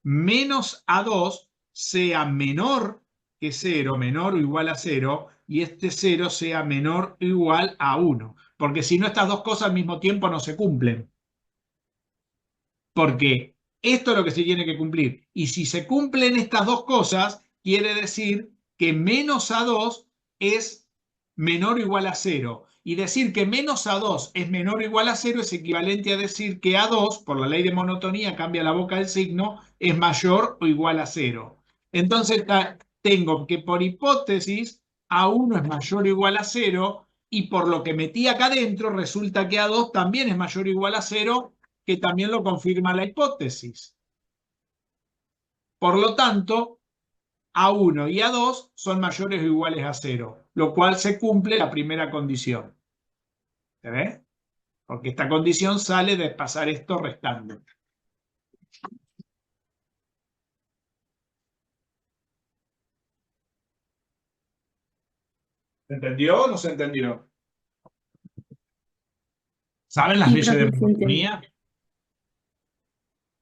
menos A2 sea menor que 0, menor o igual a 0, y este 0 sea menor o igual a 1. Porque si no, estas dos cosas al mismo tiempo no se cumplen. Porque esto es lo que se tiene que cumplir. Y si se cumplen estas dos cosas, quiere decir que menos A2 es menor o igual a 0. Y decir que menos A2 es menor o igual a 0 es equivalente a decir que A2, por la ley de monotonía, cambia la boca del signo, es mayor o igual a 0. Entonces tengo que por hipótesis A1 es mayor o igual a 0 y por lo que metí acá adentro resulta que A2 también es mayor o igual a 0, que también lo confirma la hipótesis. Por lo tanto, A1 y A2 son mayores o iguales a 0, lo cual se cumple la primera condición. ¿Se ve? Porque esta condición sale de pasar esto restando. ¿Se entendió o no se entendió? ¿Saben las Sí, leyes de profe, sí entendí. monotonía?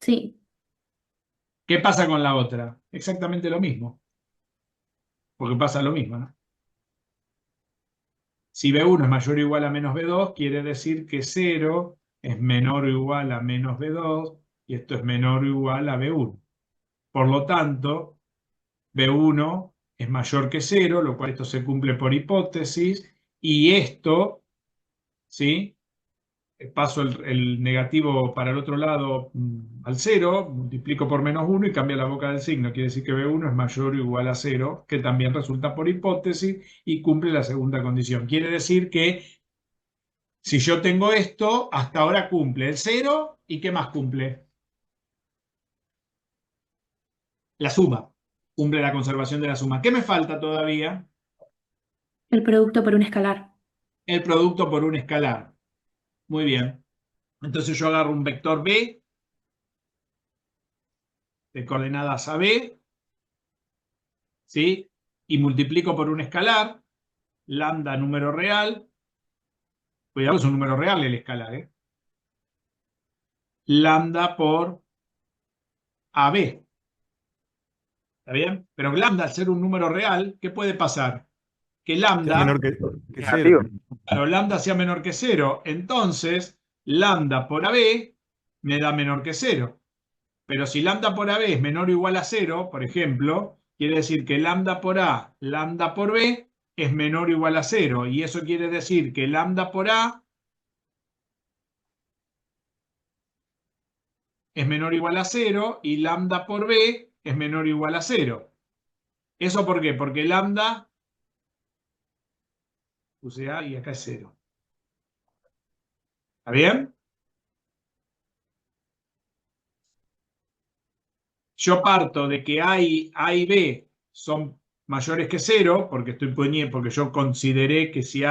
Sí. ¿Qué pasa con la otra? Exactamente lo mismo. Porque pasa lo mismo, ¿no? Si B1 es mayor o igual a menos B2, quiere decir que 0 es menor o igual a menos B2 y esto es menor o igual a B1. Por lo tanto, B1 es mayor que 0, lo cual esto se cumple por hipótesis, y esto, ¿sí? Paso el negativo para el otro lado al 0, multiplico por menos 1 y cambia la boca del signo. Quiere decir que B1 es mayor o igual a 0, que también resulta por hipótesis y cumple la segunda condición. Quiere decir que Si yo tengo esto, hasta ahora cumple el 0 y ¿qué más cumple? La suma. Cumple la conservación de la suma. ¿Qué me falta todavía? El producto por un escalar. El producto por un escalar. Muy bien. Entonces yo agarro un vector B de coordenadas AB, ¿sí? Y multiplico por un escalar, lambda número real. Cuidado, es un número real el escalar, ¿eh? Lambda por AB. ¿Está bien? Pero lambda, al ser un número real, ¿qué puede pasar? Que Sea lambda, menor que Negativo. 0. claro, lambda sea menor que 0. Entonces, lambda por AB me da menor que 0. Pero si lambda por AB es menor o igual a 0, por ejemplo, quiere decir que lambda por A, lambda por B es menor o igual a 0. Y eso quiere decir que lambda por A es menor o igual a 0 y lambda por B es menor o igual a 0. ¿Eso por qué? Porque lambda, puse A y acá es 0. ¿Está bien? Yo parto de que A y B son mayores que 0, porque estoy poniendo, porque yo consideré que si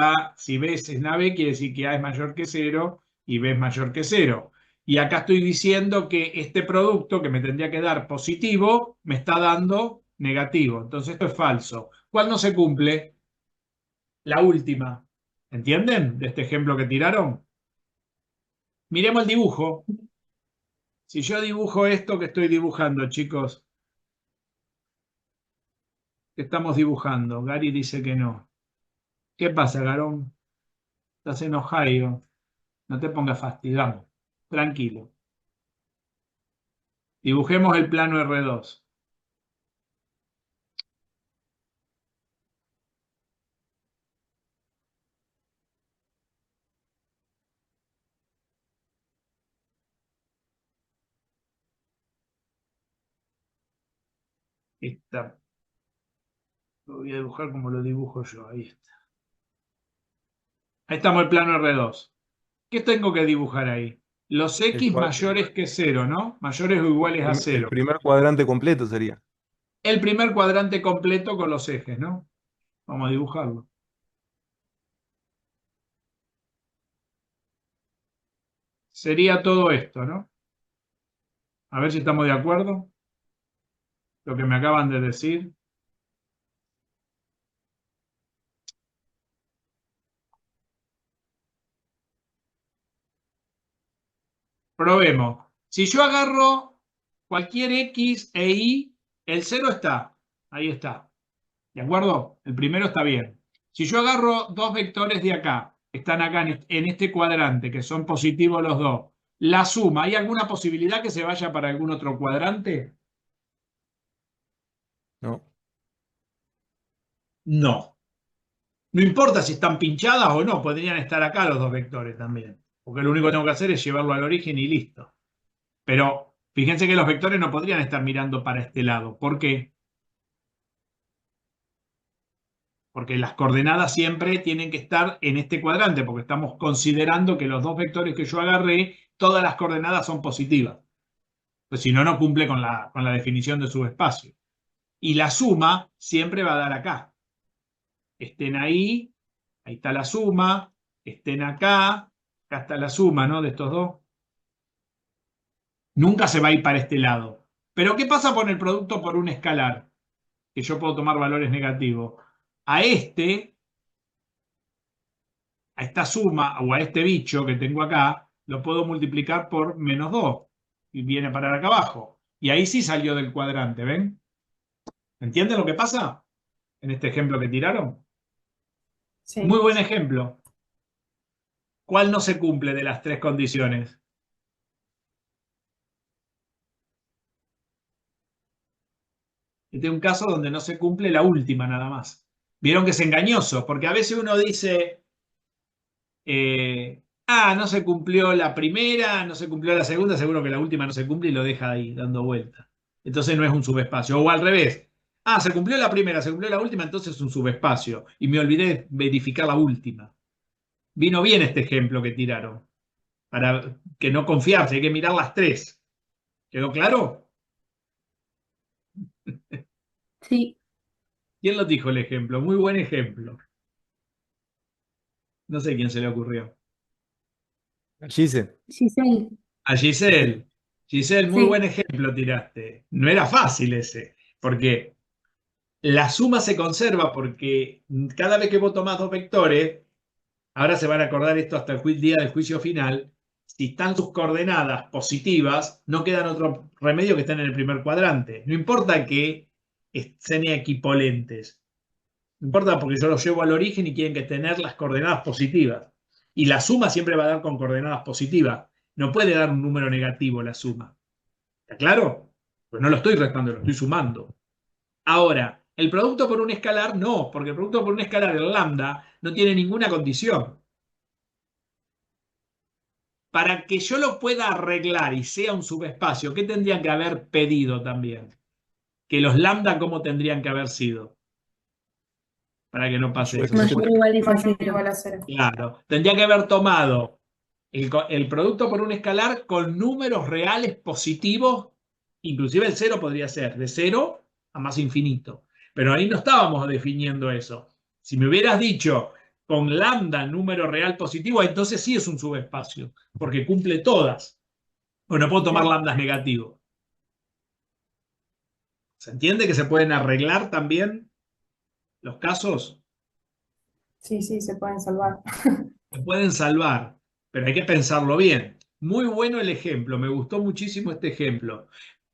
B es en AB, quiere decir que A es mayor que 0 y B es mayor que 0. Y acá estoy diciendo que este producto que me tendría que dar positivo me está dando negativo. Entonces esto es falso. ¿Cuál no se cumple? La última. ¿Entienden? De este ejemplo que tiraron. Miremos el dibujo. Si yo dibujo esto que estoy dibujando, chicos, que estamos dibujando. Gary dice que no. ¿Qué pasa, Garón? Estás en Ohio. No te pongas fastidiado. Tranquilo. Dibujemos el plano R2. Esta. Lo voy a dibujar como lo dibujo yo. Ahí está. Ahí estamos el plano R2. ¿Qué tengo que dibujar ahí? Los X mayores que 0, ¿no? Mayores o iguales a El 0. primer cuadrante completo sería. El primer cuadrante completo con los ejes, ¿no? Vamos a dibujarlo. Sería todo esto, ¿no? A ver si estamos de acuerdo. Lo que me acaban de decir. Probemos. Si yo agarro cualquier X e Y, el 0 está. Ahí está. ¿De acuerdo? El primero está bien. Si yo agarro dos vectores de acá, están acá en este cuadrante, que son positivos los dos, la suma, ¿hay alguna posibilidad que se vaya para algún otro cuadrante? No. No. No importa si están pinchadas o no, podrían estar acá los dos vectores también. Porque lo único que tengo que hacer es llevarlo al origen y listo. Pero fíjense que los vectores no podrían estar mirando para este lado. ¿Por qué? Porque las coordenadas siempre tienen que estar en este cuadrante, porque estamos considerando que los dos vectores que yo agarré, todas las coordenadas son positivas. Pues si no, no cumple con la definición de subespacio. Y la suma siempre va a dar acá. Estén ahí está la suma, estén acá está la suma, ¿no? De estos dos. Nunca se va a ir para este lado. Pero ¿qué pasa con el producto por un escalar? Que yo puedo tomar valores negativos. A esta suma o a este bicho que tengo acá, lo puedo multiplicar por -2 y viene a parar acá abajo. Y ahí sí salió del cuadrante, ¿ven? ¿Entienden lo que pasa en este ejemplo que tiraron? Sí. Muy buen ejemplo. ¿Cuál no se cumple de las tres condiciones? Este es un caso donde no se cumple la última nada más. Vieron que es engañoso, porque a veces uno dice, no se cumplió la primera, no se cumplió la segunda, seguro que la última no se cumple y lo deja ahí dando vueltas. Entonces no es un subespacio. O al revés, se cumplió la primera, se cumplió la última, entonces es un subespacio. Y me olvidé de verificar la última. Vino bien este ejemplo que tiraron. Para que no confiarse, hay que mirar las tres. ¿Quedó claro? Sí, ¿Quién lo dijo el ejemplo? Muy buen ejemplo. No sé quién se le ocurrió. Gise. Giselle. A Giselle. Giselle, muy buen Sí, ejemplo tiraste. No era fácil ese, porque la suma se conserva porque cada vez que vos tomás dos vectores, ahora se van a acordar esto hasta el día del juicio final, si están sus coordenadas positivas, no quedan otro remedio que estén en el primer cuadrante. No importa que sean equipolentes. No importa porque yo los llevo al origen y quieren que tener las coordenadas positivas. Y la suma siempre va a dar con coordenadas positivas. No puede dar un número negativo la suma. ¿Está claro? Pues no lo estoy restando, lo estoy sumando. Ahora, el producto por un escalar no, porque el producto por un escalar, el lambda, no tiene ninguna condición. Para que yo lo pueda arreglar y sea un subespacio, ¿qué tendrían que haber pedido también? Que los lambda, ¿cómo tendrían que haber sido? Para que no pase eso. mayor o igual a Mayor o 0. igual a 0. Claro, tendría que haber tomado el producto por un escalar con números reales positivos, inclusive el cero podría ser de 0 a más infinito. Pero ahí no estábamos definiendo eso. Si me hubieras dicho con lambda número real positivo, entonces sí es un subespacio, porque cumple todas. O no puedo tomar lambdas negativos. ¿Se entiende que se pueden arreglar también los casos? Sí, sí, se pueden salvar. Se pueden salvar, pero hay que pensarlo bien. Muy bueno el ejemplo, me gustó muchísimo este ejemplo.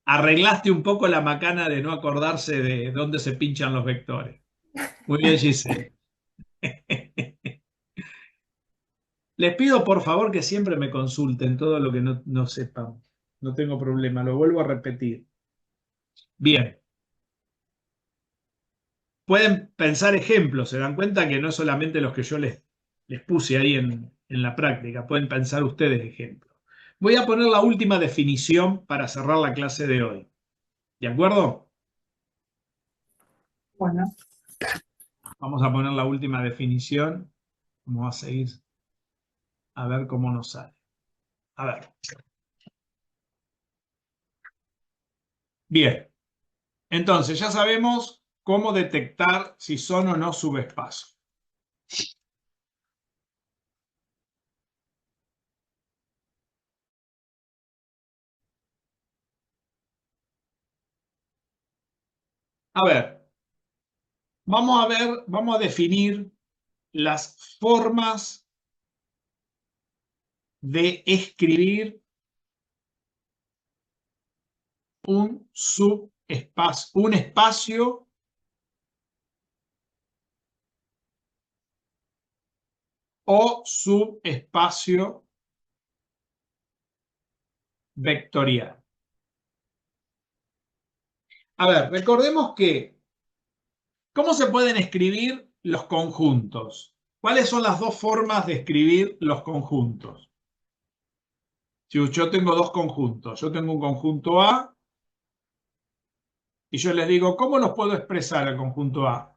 Arreglaste un poco la macana de no acordarse de dónde se pinchan los vectores. Muy bien, Giselle. Les pido por favor que siempre me consulten todo lo que no sepan. No tengo problema, lo vuelvo a repetir. Bien. Pueden pensar ejemplos, se dan cuenta que no solamente los que yo les puse ahí en la práctica, pueden pensar ustedes ejemplos. Voy a poner la última definición para cerrar la clase de hoy. ¿De acuerdo? Bueno, Vamos a poner la última definición. Vamos a seguir a ver cómo nos sale. A ver. Bien. Entonces, ya sabemos cómo detectar si son o no subespacios. A ver, vamos a definir las formas de escribir un subespacio, un espacio o subespacio vectorial. A ver, recordemos que, ¿cómo se pueden escribir los conjuntos? ¿Cuáles son las dos formas de escribir los conjuntos? Si yo tengo dos conjuntos, yo tengo un conjunto A y yo les digo, ¿cómo los puedo expresar el conjunto A?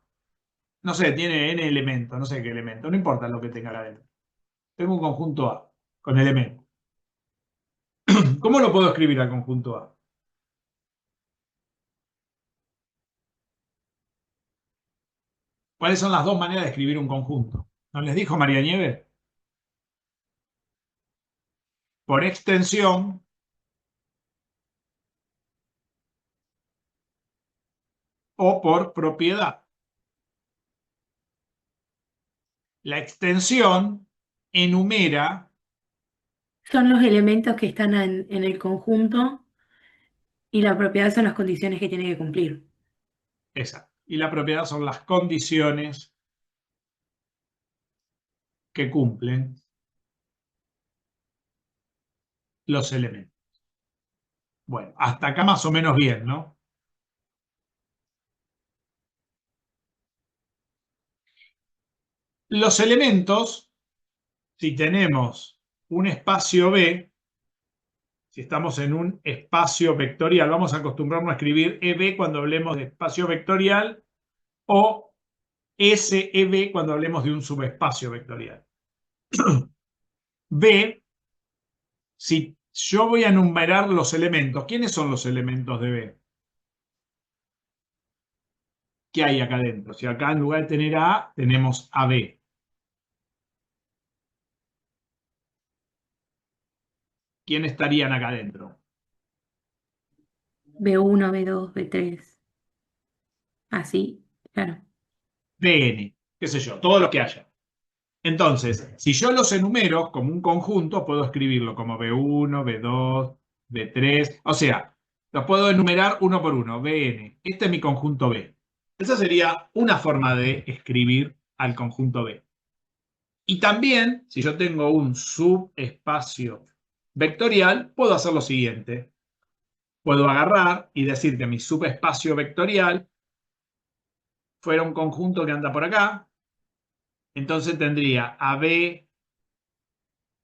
No sé, tiene n elementos, no sé qué elemento, no importa lo que tenga adentro. Tengo un conjunto A con elementos. ¿Cómo lo puedo escribir al conjunto A? ¿Cuáles son las dos maneras de escribir un conjunto? ¿No les dijo María Nieves? Por extensión o por propiedad. La extensión enumera, Son los elementos que están en el conjunto y la propiedad son las condiciones que tiene que cumplir. esa, y la propiedad son las condiciones que cumplen los elementos. Bueno, hasta acá más o menos bien, ¿no? Los elementos, si tenemos un espacio B, si estamos en un espacio vectorial, vamos a acostumbrarnos a escribir EB cuando hablemos de espacio vectorial o SEB cuando hablemos de un subespacio vectorial. B, si yo voy a enumerar los elementos, ¿quiénes son los elementos de B? ¿Qué hay acá adentro? Si acá en lugar de tener A, tenemos AB. ¿Quiénes estarían acá adentro? B1, B2, B3. Así, claro. BN, qué sé yo, todo lo que haya. Entonces, si yo los enumero como un conjunto, puedo escribirlo como B1, B2, B3. O sea, los puedo enumerar uno por uno. BN. Este es mi conjunto B. Esa sería una forma de escribir al conjunto B. Y también, si yo tengo un subespacio vectorial, puedo hacer lo siguiente. Puedo agarrar y decir que mi subespacio vectorial fuera un conjunto que anda por acá. Entonces tendría a B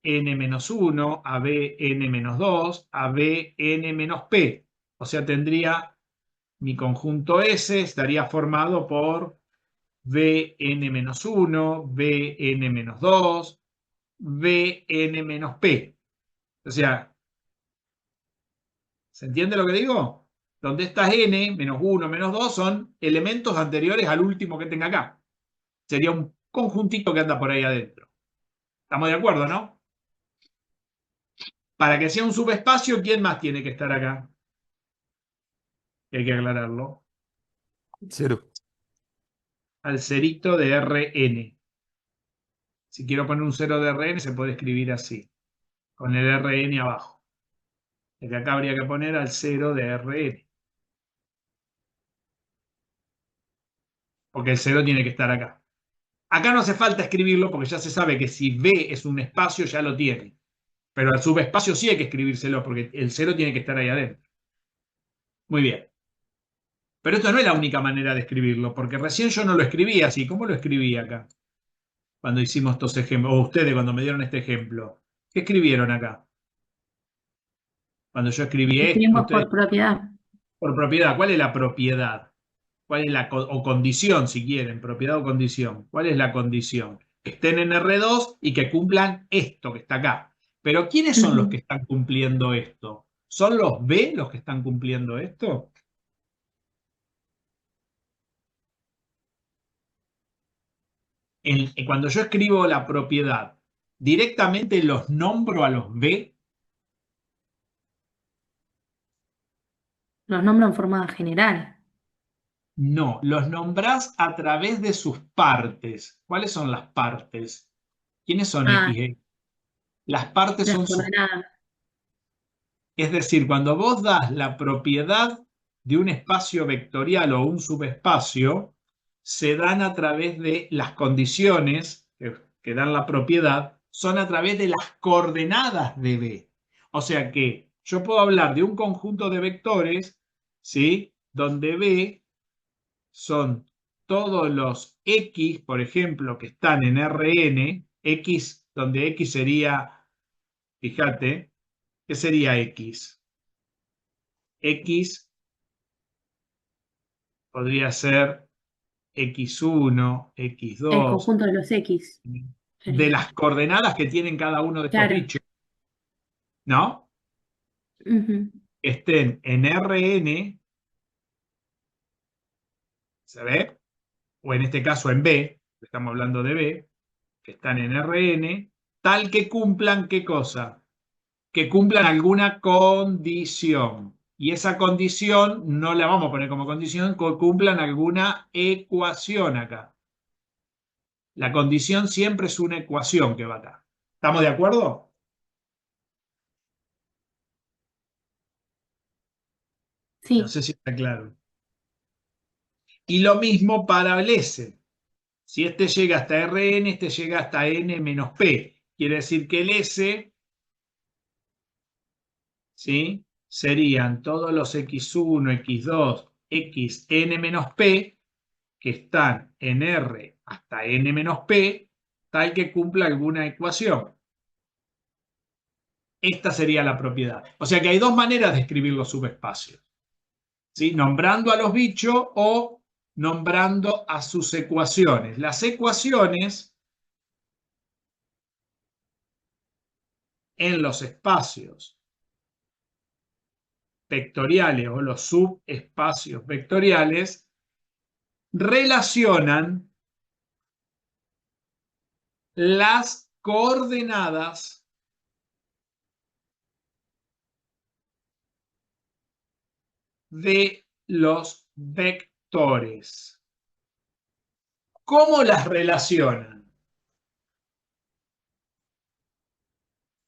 n-1, a B n-2, a B n-p. O sea, tendría mi conjunto S, estaría formado por Bn-1, Bn-2, Bn-p. O sea, ¿se entiende lo que digo? Donde estas n, menos 1, menos 2, son elementos anteriores al último que tenga acá. Sería un conjuntito que anda por ahí adentro. ¿Estamos de acuerdo, no? Para que sea un subespacio, ¿quién más tiene que estar acá? Hay que aclararlo. 0. Al cerito de Rn. Si quiero poner un 0 de Rn, se puede escribir así, con el Rn abajo. El que acá habría que poner al 0 de Rn. Porque el 0 tiene que estar acá. Acá no hace falta escribirlo porque ya se sabe que si B es un espacio, ya lo tiene. Pero al subespacio sí hay que escribírselo porque el 0 tiene que estar ahí adentro. Muy bien. Pero esto no es la única manera de escribirlo, porque recién yo no lo escribí así. ¿Cómo lo escribí acá? Cuando hicimos estos ejemplos, o ustedes cuando me dieron este ejemplo. ¿Qué escribieron acá? Cuando yo escribí esto, Escribimos por ustedes, propiedad. por propiedad. ¿Cuál es la propiedad? ¿Cuál es la o condición, si quieren? Propiedad o condición. ¿Cuál es la condición? Que estén en R2 y que cumplan esto que está acá. Pero ¿quiénes son los que están cumpliendo esto? ¿Son los B los que están cumpliendo esto? Cuando yo escribo la propiedad, ¿directamente los nombro a los B? Los nombro en forma general. No, los nombrás a través de sus partes. ¿Cuáles son las partes? ¿Quiénes son Ah, X, Y? Las partes las son sus. coordenadas. Es decir, cuando vos das la propiedad de un espacio vectorial o un subespacio, se dan a través de las condiciones que dan la propiedad, son a través de las coordenadas de B. O sea que yo puedo hablar de un conjunto de vectores, ¿sí? Donde B son todos los X, por ejemplo, que están en Rn, X, donde X sería, fíjate, ¿qué sería X? X podría ser X1, El X2, conjunto de los X de sería. las coordenadas que tienen cada uno de estos Claro. bichos, ¿no? Ujú. Estén en Rn, ¿se ve? O en este caso en B, estamos hablando de B, que están en Rn, tal que cumplan, ¿qué cosa? Que cumplan alguna condición. Y esa condición no la vamos a poner como condición, que cumplan alguna ecuación acá. La condición siempre es una ecuación que va acá. ¿Estamos de acuerdo? No Sí. sé si está claro. Y lo mismo para el S. Si este llega hasta Rn, este llega hasta n menos p. Quiere decir que el S, ¿sí? Serían todos los x1, x2, xn menos p que están en R hasta n menos p, tal que cumpla alguna ecuación. Esta sería la propiedad. O sea que hay dos maneras de escribir los subespacios, ¿sí? Nombrando a los bichos o nombrando a sus ecuaciones. Las ecuaciones en los espacios vectoriales o los subespacios vectoriales relacionan las coordenadas de los vectores. ¿Cómo las relacionan?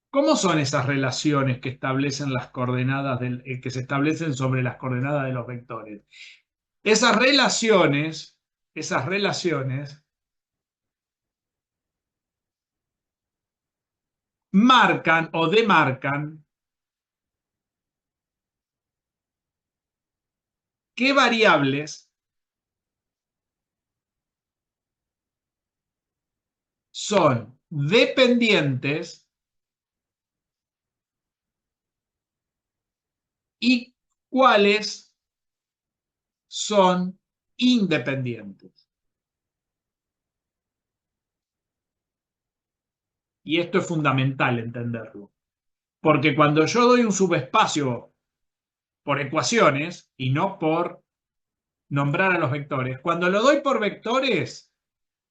¿Cómo son esas relaciones que establecen las coordenadas que se establecen sobre las coordenadas de los vectores? Esas relaciones marcan o demarcan qué variables son dependientes y cuáles son independientes. Y esto es fundamental entenderlo, porque cuando yo doy un subespacio por ecuaciones y no por nombrar a los vectores, cuando lo doy por vectores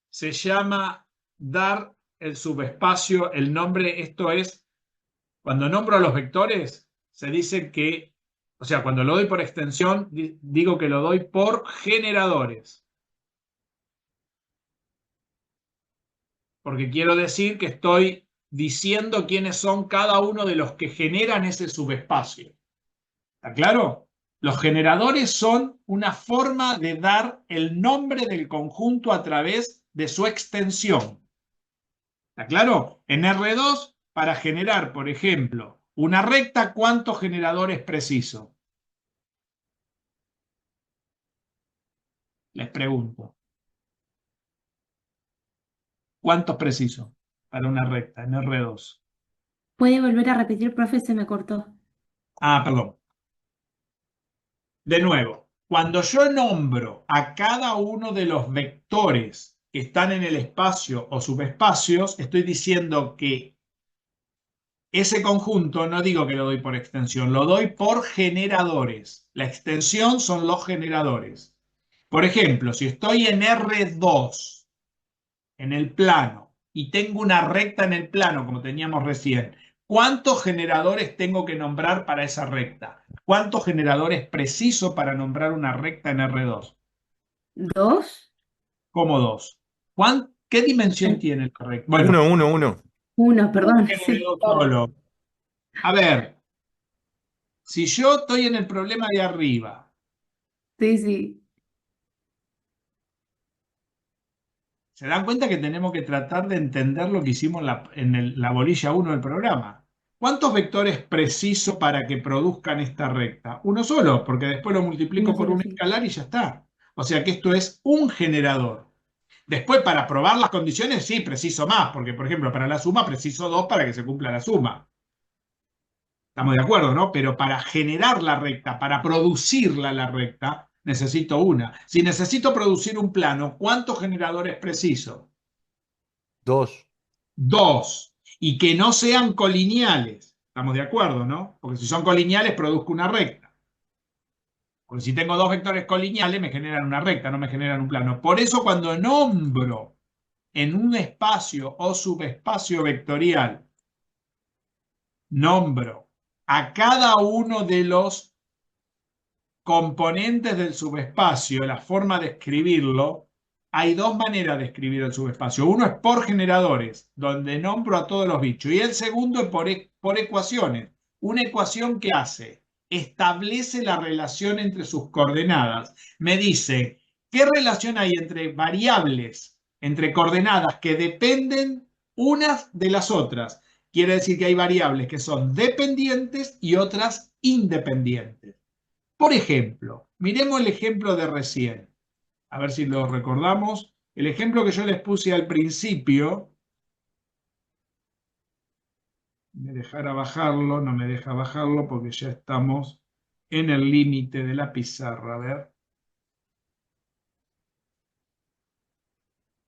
se llama dar el subespacio, el nombre, esto es, cuando nombro a los vectores, se dice que, o sea, cuando lo doy por extensión, digo que lo doy por generadores. Porque quiero decir que estoy diciendo quiénes son cada uno de los que generan ese subespacio. ¿Está claro? Los generadores son una forma de dar el nombre del conjunto a través de su extensión. ¿Está claro? En R2, para generar, por ejemplo, una recta, ¿cuántos generadores preciso? Les pregunto. ¿Cuántos preciso para una recta en R2? ¿Puede volver a repetir, profe? Se me cortó. Ah, perdón. De nuevo, cuando yo nombro a cada uno de los vectores que están en el espacio o subespacios, estoy diciendo que ese conjunto, no digo que lo doy por extensión, lo doy por generadores. La extensión son los generadores. Por ejemplo, si estoy en R2, en el plano, y tengo una recta en el plano, como teníamos recién, ¿cuántos generadores tengo que nombrar para esa recta? ¿Cuántos generadores preciso para nombrar una recta en R2? ¿Dos? ¿Cómo dos? ¿Qué dimensión tiene el recto? Bueno, Uno. Uno, perdón. tiene Sí. dos solo. A ver, si yo estoy en el problema de arriba, Sí, sí. se dan cuenta que tenemos que tratar de entender lo que hicimos en la bolilla 1 del programa. ¿Cuántos vectores preciso para que produzcan esta recta? Uno solo, porque después lo multiplico Uno por solo, un sí. escalar y ya está. O sea que esto es un generador. Después, para probar las condiciones, sí, preciso más, porque, por ejemplo, para la suma preciso 2 para que se cumpla la suma. Estamos de acuerdo, ¿no? Pero para generar la recta, para producirla la recta, necesito una. Si necesito producir un plano, ¿cuántos generadores preciso? Dos. Dos. Y que no sean colineales. Estamos de acuerdo, ¿no? Porque si son colineales, produzco una recta. Porque si tengo dos vectores colineales, me generan una recta, no me generan un plano. Por eso cuando nombro en un espacio o subespacio vectorial, nombro a cada uno de los componentes del subespacio, la forma de escribirlo, hay dos maneras de escribir el subespacio. Uno es por generadores, donde nombro a todos los bichos, y el segundo es por ecuaciones. Una ecuación que hace, establece la relación entre sus coordenadas. Me dice, ¿qué relación hay entre variables, entre coordenadas que dependen unas de las otras? Quiere decir que hay variables que son dependientes y otras independientes. Por ejemplo, miremos el ejemplo de recién, a ver si lo recordamos. El ejemplo que yo les puse al principio, me dejara bajarlo, no me deja bajarlo porque ya estamos en el límite de la pizarra. A ver.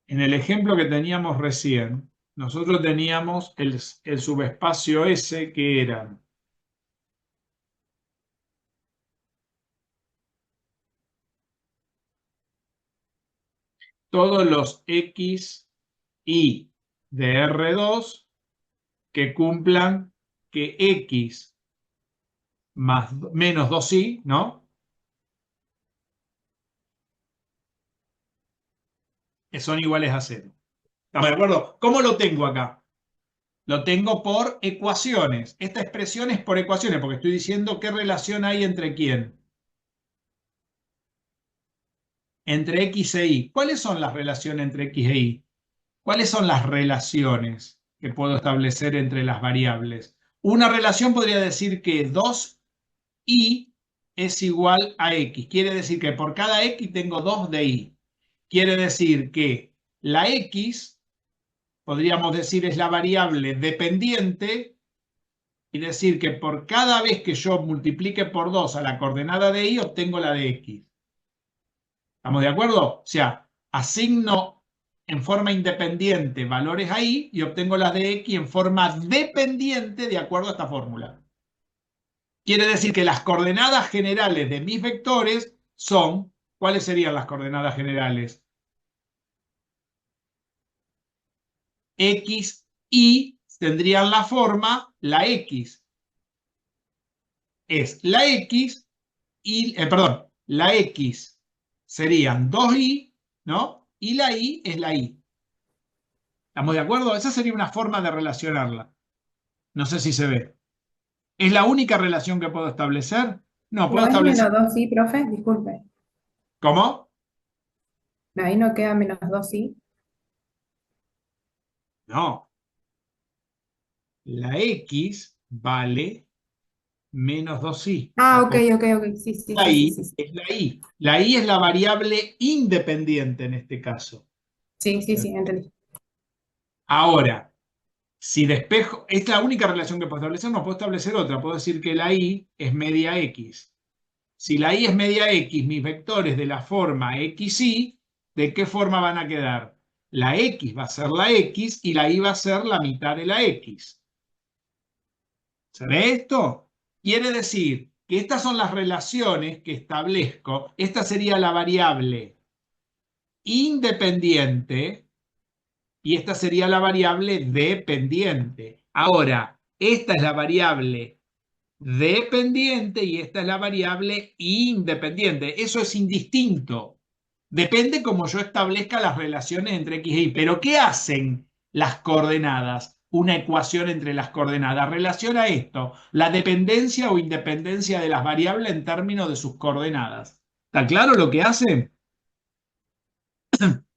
En el ejemplo que teníamos recién, nosotros teníamos el subespacio S que eran todos los X, Y de R2 que cumplan que X menos 2Y, ¿no? Que son iguales a 0. ¿Estamos de acuerdo? ¿Cómo lo tengo acá? Lo tengo por ecuaciones. Esta expresión es por ecuaciones, porque estoy diciendo qué relación hay entre quién. Entre X e Y. ¿Cuáles son las relaciones entre X e Y? ¿Cuáles son las relaciones que puedo establecer entre las variables? Una relación podría decir que 2Y es igual a X. Quiere decir que por cada X tengo 2 de Y. Quiere decir que la X, podríamos decir, es la variable dependiente y decir que por cada vez que yo multiplique por 2 a la coordenada de Y, obtengo la de X. ¿Estamos de acuerdo? O sea, asigno en forma independiente valores a Y y obtengo las de X en forma dependiente de acuerdo a esta fórmula. Quiere decir que las coordenadas generales de mis vectores son, ¿cuáles serían las coordenadas generales? X, Y tendrían la forma, la X es la X y, perdón, la X serían 2Y, ¿no? Y la Y es la Y. ¿Estamos de acuerdo? Esa sería una forma de relacionarla. No sé si se ve. ¿Es la única relación que puedo establecer? No, puedo ¿No es establecer... menos 2 sí, profe? Disculpe. ¿Cómo? Ahí no queda menos 2 sí. No. La X vale menos 2Y. Ah, ok. Sí, sí, La sí, sí, Y sí, sí. es la Y. La Y es la variable independiente en este caso. Sí, entendí. Ahora, si despejo, es la única relación que puedo establecer, no puedo establecer otra. Puedo decir que la Y es media X. Si la Y es media X, mis vectores de la forma XY, ¿de qué forma van a quedar? La X va a ser la X y la Y va a ser la mitad de la X. ¿Se ve esto? Quiere decir que estas son las relaciones que establezco. Esta sería la variable independiente y esta sería la variable dependiente. Ahora, esta es la variable dependiente y esta es la variable independiente. Eso es indistinto. Depende cómo yo establezca las relaciones entre X e Y. Pero ¿qué hacen las coordenadas? Una ecuación entre las coordenadas. Relaciona esto, la dependencia o independencia de las variables en términos de sus coordenadas. ¿Está claro lo que hace?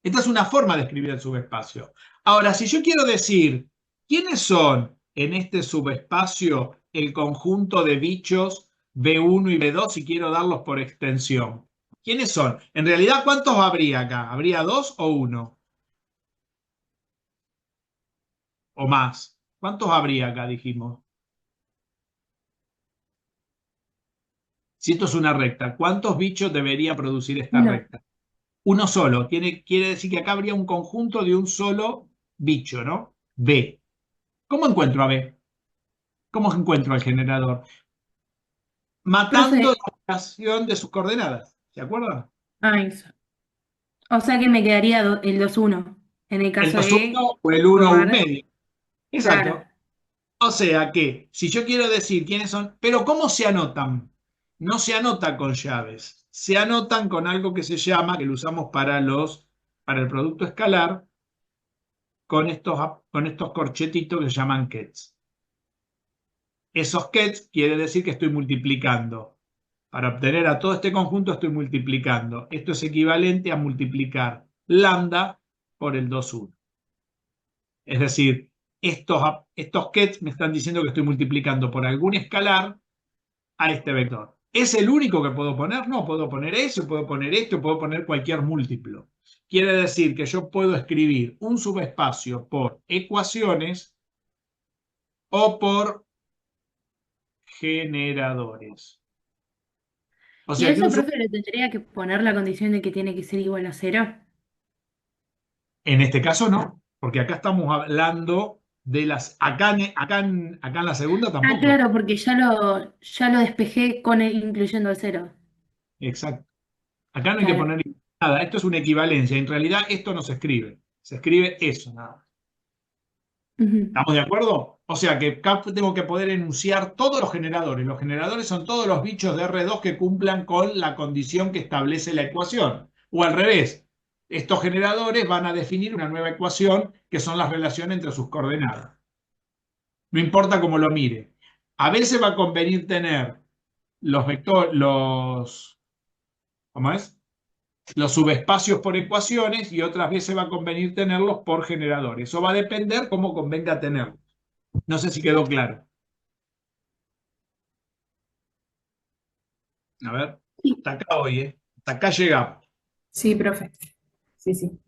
Esta es una forma de escribir el subespacio. Ahora, si yo quiero decir quiénes son en este subespacio el conjunto de bichos B1 y B2 y quiero darlos por extensión. ¿Quiénes son? En realidad, ¿cuántos habría acá? ¿Habría 2 o 1? ¿O más? ¿Cuántos habría acá, dijimos? Si esto es una recta, ¿cuántos bichos debería producir esta Uno. recta? Uno solo. Quiere decir que acá habría un conjunto de un solo bicho, ¿no? B. ¿Cómo encuentro a B? ¿Cómo encuentro al generador? Matando Profe, la relación de sus coordenadas. ¿Se acuerdan? eso. O sea que me quedaría el 2-1 en el El caso 2,1 de o el 1,1 tomar. medio. Claro. Exacto. O sea que, si yo quiero decir quiénes son, pero ¿cómo se anotan? No se anota con llaves. Se anotan con algo que se llama, que lo usamos para el producto escalar, con estos corchetitos que se llaman kets. Esos kets quiere decir que estoy multiplicando. Para obtener a todo este conjunto estoy multiplicando. Esto es equivalente a multiplicar lambda por el 2,1. Es decir, estos kets me están diciendo que estoy multiplicando por algún escalar a este vector. ¿Es el único que puedo poner? No, puedo poner eso, puedo poner esto, puedo poner cualquier múltiplo. Quiere decir que yo puedo escribir un subespacio por ecuaciones o por generadores. O ¿Y sea que eso, profe, le tendría que poner la condición de que tiene que ser igual a 0? en este caso no. Porque acá estamos hablando de las... Acá en la segunda Ah, tampoco. claro, porque ya lo despejé incluyendo el cero. Exacto. Acá no hay que Claro. poner nada. Esto es una equivalencia. En realidad esto no se escribe. Se escribe eso, nada más. Ujú. ¿Estamos de acuerdo? O sea que acá tengo que poder enunciar todos los generadores. Los generadores son todos los bichos de R2 que cumplan con la condición que establece la ecuación. O al revés, estos generadores van a definir una nueva ecuación que son las relaciones entre sus coordenadas. No importa cómo lo mire. A veces va a convenir tener los vectores, ¿cómo es? Los subespacios por ecuaciones y otras veces va a convenir tenerlos por generadores. Eso va a depender cómo convenga tenerlos. No sé si quedó claro. A ver, Sí. hasta acá hoy, ¿eh? Hasta acá llegamos. Sí, profe. Sí, sí.